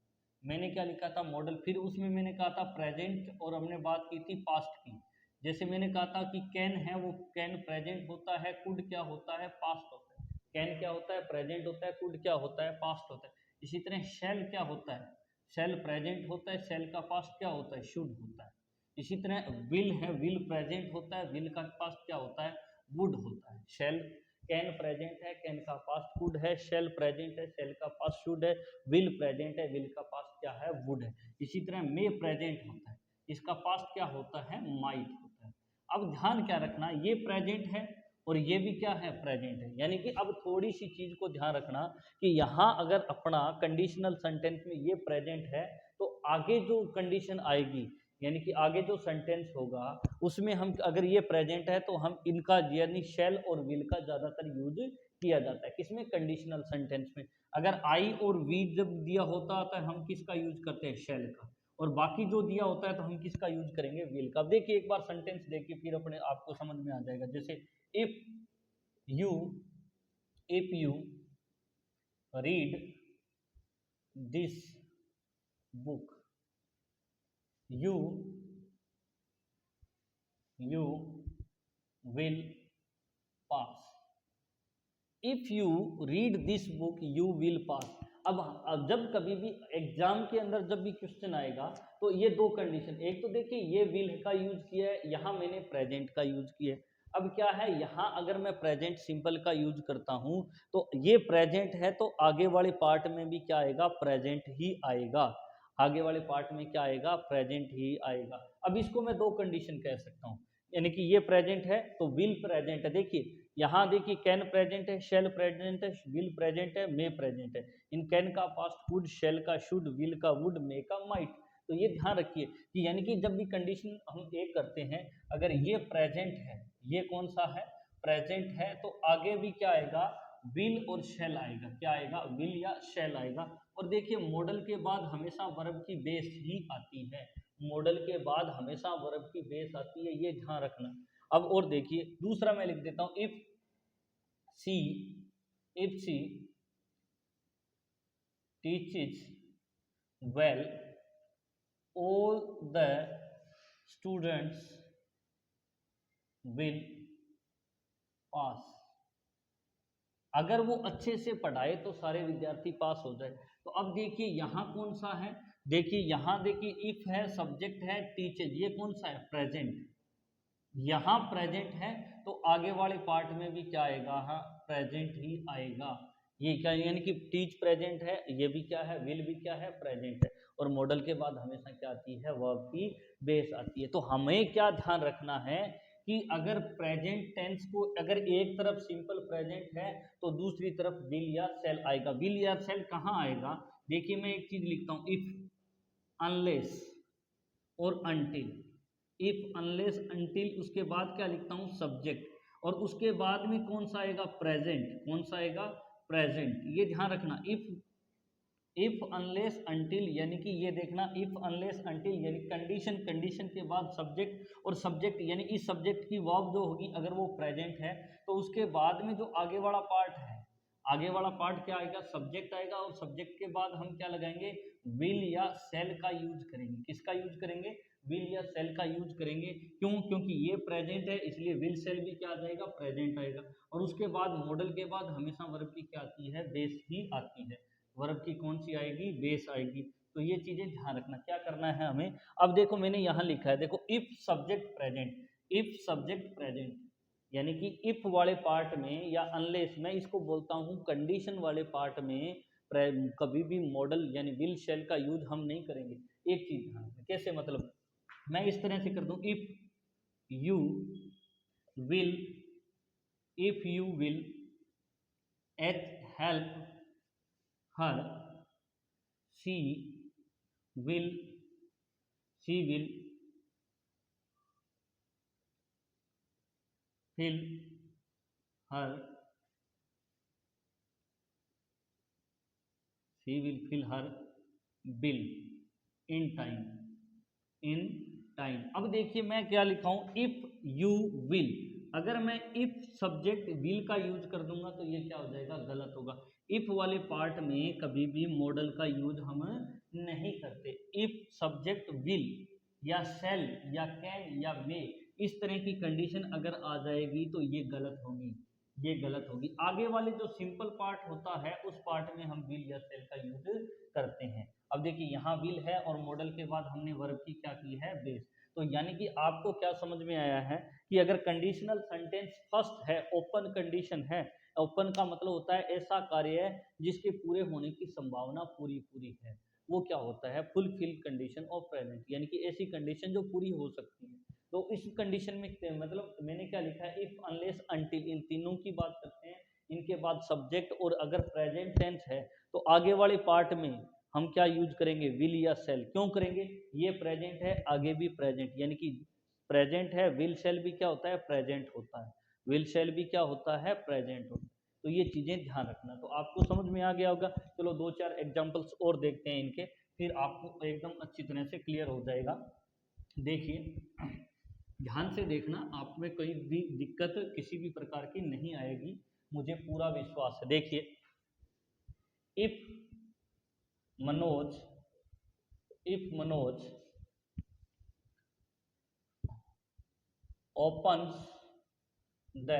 मैंने क्या लिखा था, मॉडल। फिर उसमें मैंने कहा था प्रेजेंट और हमने बात की थी पास्ट की। जैसे मैंने कहा था कि कैन है, वो कैन प्रेजेंट होता है, कुड क्या होता है, पास्ट होता है। कैन क्या होता है, प्रेजेंट होता है, कुड क्या होता है, पास्ट होता है। इसी तरह शेल क्या होता है, शेल प्रेजेंट होता है, शेल का पास्ट क्या होता है, शुड होता है। इसी तरह विल है, विल प्रेजेंट होता है, विल का पास्ट क्या होता है, वुड होता है। शेल कैन प्रेजेंट है, कैन का पास्ट कुड है, शेल प्रेजेंट है, शेल का पास्ट शुड है, विल प्रेजेंट है, विल का पास्ट क्या है, वुड है। इसी तरह मे प्रेजेंट होता है, इसका पास्ट क्या होता है, माइट होता है। अब ध्यान क्या रखना, ये प्रेजेंट है और ये भी क्या है, प्रेजेंट है। यानी कि अब थोड़ी सी चीज को ध्यान रखना कि यहाँ अगर अपना कंडीशनल सेंटेंस में ये प्रेजेंट है तो आगे जो कंडीशन आएगी, यानी कि आगे जो सेंटेंस होगा उसमें हम अगर ये प्रेजेंट है तो हम इनका यानी शेल और विल का ज़्यादातर यूज किया जाता है। किसमें, कंडीशनल सेंटेंस में। अगर आई और वी जब दिया होता है हम किसका यूज करते हैं, शेल का, और बाकी जो दिया होता है तो हम किसका यूज करेंगे, विल का। अब देखिए एक बार सेंटेंस देखिए फिर अपने आपको समझ में आ जाएगा। जैसे if you read this book, you will pass. If you read this book you will pass. अब जब कभी भी एग्जाम के अंदर जब भी क्वेश्चन आएगा तो ये दो कंडीशन, एक तो देखिए ये विल का यूज किया है, यहाँ मैंने प्रेजेंट का यूज किया है। अब क्या है, यहाँ अगर मैं प्रेजेंट सिंपल का यूज करता हूँ तो ये प्रेजेंट है तो आगे वाले पार्ट में भी क्या आएगा, प्रेजेंट ही आएगा। आगे वाले पार्ट में क्या आएगा, प्रेजेंट ही आएगा। अब इसको मैं दो कंडीशन कह सकता हूँ, यानी कि ये प्रेजेंट है तो विल प्रेजेंट है। देखिए यहाँ देखिए कैन प्रेजेंट है, शेल प्रेजेंट है, विल प्रेजेंट है, मे प्रेजेंट है। इन कैन का पास्ट वुड, शेल का शुड, विल का वुड, मे का माइट। तो ये ध्यान रखिए कि यानी कि जब भी कंडीशन हम एक करते हैं, अगर ये प्रेजेंट है, ये कौन सा है, प्रेजेंट है, तो आगे भी क्या आएगा, विल और शेल आएगा। क्या आएगा, विल या शेल आएगा। और देखिए मॉडल के बाद हमेशा वर्ब की बेस ही आती है, मॉडल के बाद हमेशा वर्ब की बेस आती है, ये ध्यान रखना। अब और देखिए दूसरा मैं लिख देता हूं, if she teaches well all the students will pass। अगर वो अच्छे से पढ़ाए तो सारे विद्यार्थी पास हो जाए। तो अब देखिए यहाँ कौन सा है, देखिए यहाँ देखिए इफ है, सब्जेक्ट है, टीचर, ये कौन सा है, प्रेजेंट। यहाँ प्रेजेंट है तो आगे वाले पार्ट में भी क्या आएगा, हाँ प्रेजेंट ही आएगा। ये क्या, यानी कि टीच प्रेजेंट है, ये भी क्या है, विल भी क्या है, प्रेजेंट है। और मॉडल के बाद हमेशा क्या आती है, वर्ब की बेस आती है। तो हमें क्या ध्यान रखना है कि अगर प्रेजेंट टेंस को, अगर एक तरफ सिंपल प्रेजेंट है तो दूसरी तरफ विल या सेल आएगा। विल या सेल कहाँ आएगा, देखिए मैं एक चीज लिखता हूं, इफ, अनलेस और अनटिल। इफ, अनलेस, अनटिल, उसके बाद क्या लिखता हूं, सब्जेक्ट, और उसके बाद में कौन सा आएगा, प्रेजेंट। कौन सा आएगा, प्रेजेंट। ये ध्यान रखना, इफ अनलेस अनटिल, यानी कि ये देखना, इफ अनलेस अनटिल यानी कंडीशन, कंडीशन के बाद सब्जेक्ट, और सब्जेक्ट यानी इस सब्जेक्ट की वर्ब जो होगी अगर वो प्रेजेंट है तो उसके बाद में जो आगे वाला पार्ट है, आगे वाला पार्ट क्या आएगा, सब्जेक्ट आएगा। और सब्जेक्ट के बाद हम क्या लगाएंगे, विल या सेल का यूज करेंगे। किसका यूज करेंगे, विल या सेल का यूज करेंगे। क्यों, क्योंकि ये प्रेजेंट है इसलिए विल सेल भी क्या आ जाएगा, प्रेजेंट आएगा। और उसके बाद मॉडल के बाद हमेशा वर्ब की क्या आती है, बेस ही आती है। वर्ब की कौन सी आएगी, बेस आएगी। तो ये चीजें ध्यान रखना, क्या करना है हमें। अब देखो मैंने यहाँ लिखा है, देखो if subject present, if subject present, यानी कि इफ वाले पार्ट में या अनलेस, मैं इसको बोलता हूँ कंडीशन वाले पार्ट में कभी भी मॉडल यानी विल शेल का यूज हम नहीं करेंगे। एक चीज ध्यान रखना, कैसे, मतलब मैं इस तरह से कर दूं, if you will, if you will at help her, she will, she will fill her, she will fill her bill in time, in time। अब देखिए मैं क्या लिखा हूं, इफ यू विल, अगर मैं इफ सब्जेक्ट विल का यूज कर दूंगा तो ये क्या हो जाएगा, गलत होगा। इफ वाले पार्ट में कभी भी मॉडल का यूज हम नहीं करते। इफ सब्जेक्ट विल या सेल या कैन या मे, इस तरह की कंडीशन अगर आ जाएगी तो ये गलत होगी, ये गलत होगी। आगे वाले जो सिंपल पार्ट होता है उस पार्ट में हम विल या सेल का यूज करते हैं। अब देखिए यहाँ विल है और मॉडल के बाद हमने वर्ब की क्या की है, बेस। तो यानी कि आपको क्या समझ में आया है कि अगर कंडीशनल सेंटेंस फर्स्ट है, ओपन कंडीशन है, ओपन का मतलब होता है ऐसा कार्य है जिसके पूरे होने की संभावना पूरी पूरी है, वो क्या होता है, फुलफिल कंडीशन ऑफ प्रेजेंट, यानी कि ऐसी कंडीशन जो पूरी हो सकती है। तो इस कंडीशन में मतलब मैंने क्या लिखा है, इफ, अनलेस, अनटिल, इन तीनों की बात करते हैं। इनके बाद सब्जेक्ट, और अगर प्रेजेंट टेंस है तो आगे वाले पार्ट में हम क्या यूज करेंगे, विल या सेल। क्यों करेंगे, ये प्रेजेंट है, आगे भी प्रेजेंट, यानी कि प्रेजेंट है, विल सेल भी क्या होता है, प्रेजेंट होता है, विल सेल भी क्या होता है, प्रेजेंट होता है। तो ये चीजें ध्यान रखना। तो आपको समझ में आ गया होगा। चलो दो चार एग्जांपल्स और देखते हैं इनके, फिर आपको एकदम अच्छी तरह से क्लियर हो जाएगा। देखिए ध्यान से देखना, आप में कोई भी दिक्कत किसी भी प्रकार की नहीं आएगी, मुझे पूरा विश्वास है। देखिए if Manoj, if Manoj opens the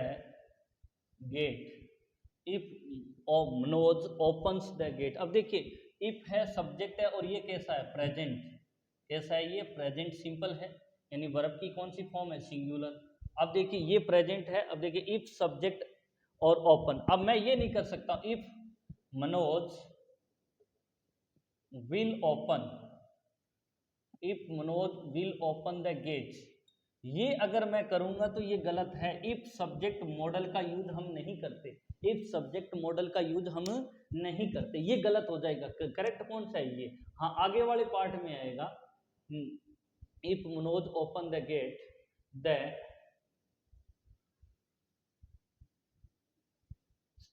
gate, if Manoj opens the gate। अब देखिए if है, सब्जेक्ट है और ये कैसा है, प्रेजेंट। कैसा है ये, प्रेजेंट सिंपल है, यानी वर्ब की कौन सी फॉर्म है, सिंगुलर। अब देखिए ये प्रेजेंट है, अब देखिए इफ सब्जेक्ट और ओपन। अब मैं ये नहीं कर सकता if Manoj will open, if Manoj will open the gates, ये अगर मैं करूंगा तो ये गलत है। इफ सब्जेक्ट मॉडल का यूज हम नहीं करते, इफ सब्जेक्ट मॉडल का यूज हम नहीं करते, ये गलत हो जाएगा। करेक्ट कौन सा है ये, हाँ आगे वाले पार्ट में आएगा। If Manoj open the gate, the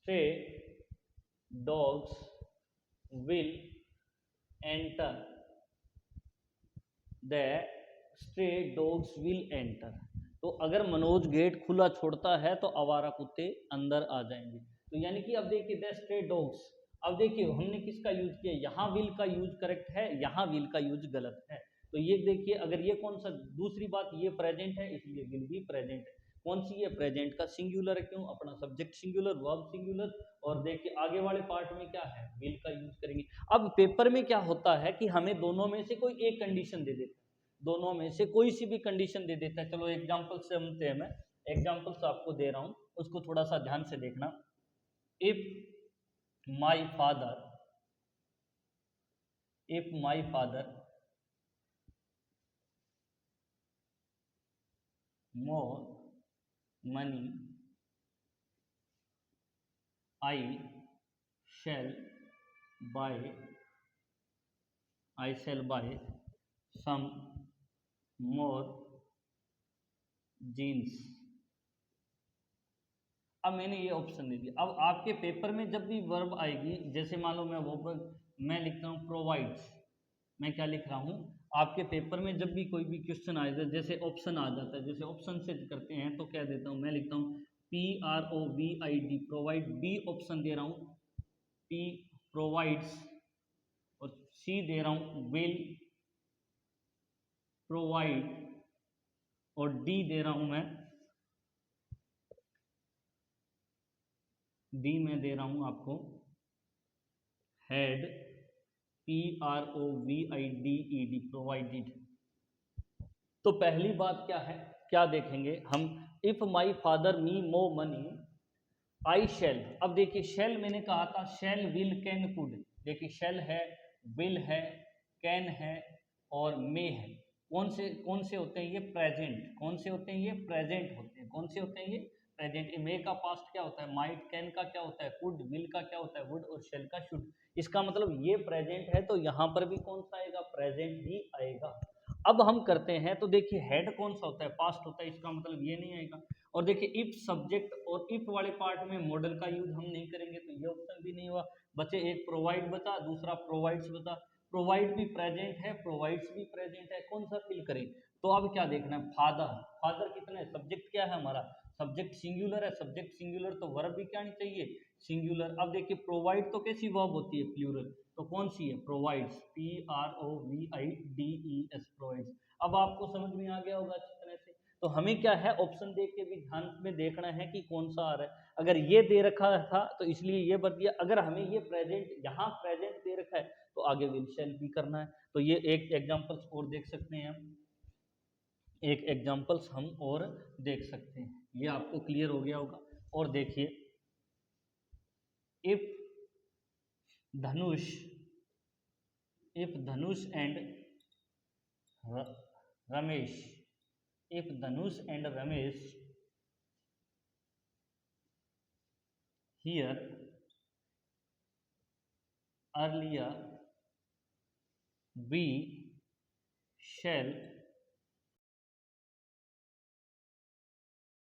stray dogs will enter, the stray dogs will enter। तो अगर मनोज गेट खुला छोड़ता है तो आवारा कुत्ते अंदर आ जाएंगे। तो यानी कि अब देखिए द स्ट्रे डॉग्स, अब देखिए हमने किसका यूज किया, यहाँ विल का यूज करेक्ट है, यहाँ विल का यूज गलत है। तो ये देखिए अगर ये कौन सा, दूसरी बात ये प्रेजेंट है इसलिए विल भी प्रेजेंट है। कौन सी है, प्रेजेंट का सिंगुलर है, क्यों, अपना सब्जेक्ट सिंगुलर, वर्ब सिंगुलर। और देखिए आगे वाले पार्ट में क्या है, विल का यूज करेंगे। अब पेपर में क्या होता है कि हमें दोनों में से कोई एक कंडीशन दे देता है, दोनों में से कोई सी भी कंडीशन दे देता है। चलो एग्जांपल से समझते हैं, मैं एग्जांपल्स आपको दे रहा हूं, उसको थोड़ा सा ध्यान से देखना। If my father, if my father more money, I shall buy, I shall buy some more jeans। अब मैंने ये ऑप्शन दे दिया। अब आपके पेपर में जब भी वर्ब आएगी, जैसे मान लो मैं लिखता हूँ प्रोवाइड्स, मैं क्या लिख रहा हूँ, आपके पेपर में जब भी कोई भी क्वेश्चन आएगा, जैसे ऑप्शन आ जाता है, जैसे ऑप्शन से करते हैं तो क्या देता हूँ, मैं लिखता हूँ PROVID, प्रोवाइड, बी ऑप्शन दे रहा हूँ P प्रोवाइड्स, और C दे रहा हूँ विल प्रोवाइड, और D दे रहा हूँ मैं, D में दे रहा हूँ आपको हेड, PROVIDED, प्रोवाइडेड। तो पहली बात क्या है, क्या देखेंगे हम, इफ माई फादर मी मो मनी आई शेल। अब देखिए शेल मैंने कहा था, शेल विल कैन कुड, देखिए शेल है, विल है, कैन है और मे है। कौन से होते हैं ये, प्रेजेंट। कौन से होते हैं ये, प्रेजेंट होते हैं। कौन से होते हैं ये, प्रेजेंट। मे का पास्ट क्या होता है, माइट, कैन का क्या होता है, कुड, विल का क्या होता है, वुड, और शेल का शुड। इसका मतलब ये प्रेजेंट है तो यहाँ पर भी कौन सा आएगा, प्रेजेंट ही आएगा। अब हम करते हैं तो देखिए हेड कौन सा होता है, पास्ट होता है, इसका मतलब ये नहीं आएगा। और देखिए इफ सब्जेक्ट और इफ वाले पार्ट में मॉडल का यूज हम नहीं करेंगे तो ये ऑप्शन भी नहीं हुआ, बचे एक प्रोवाइड बचा, दूसरा प्रोवाइड्स बचा। प्रोवाइड भी प्रेजेंट है, प्रोवाइड्स भी प्रेजेंट है, कौन सा फिल करें। तो अब क्या देखना है, फादर, फादर कितना है, सब्जेक्ट क्या है हमारा, सब्जेक्ट सिंगुलर है, सब्जेक्ट सिंगुलर तो वर्ब भी क्या आनी चाहिए, सिंगुलर। अब देखिए प्रोवाइड तो कैसी वर्ब होती है, प्लूरल, तो कौन सी है, प्रोवाइड्स, PROVIDES, प्रोवाइड्स। अब आपको समझ में आ गया होगा अच्छी तरह से। तो हमें क्या है, ऑप्शन देख के भी ध्यान में देखना है कि कौन सा आ रहा है। अगर ये दे रखा था तो इसलिए ये बता दिया, अगर हमें ये प्रेजेंट, यहाँ प्रेजेंट दे रखा है तो आगे विल शैल भी करना है। तो ये एक एग्जांपल्स और देख सकते हैं हम, एक एग्जांपल्स हम और देख सकते हैं, ये आपको क्लियर हो गया होगा। और देखिए if Dhanush, if Dhanush and Ramesh, if Dhanush and Ramesh here earlier, we shall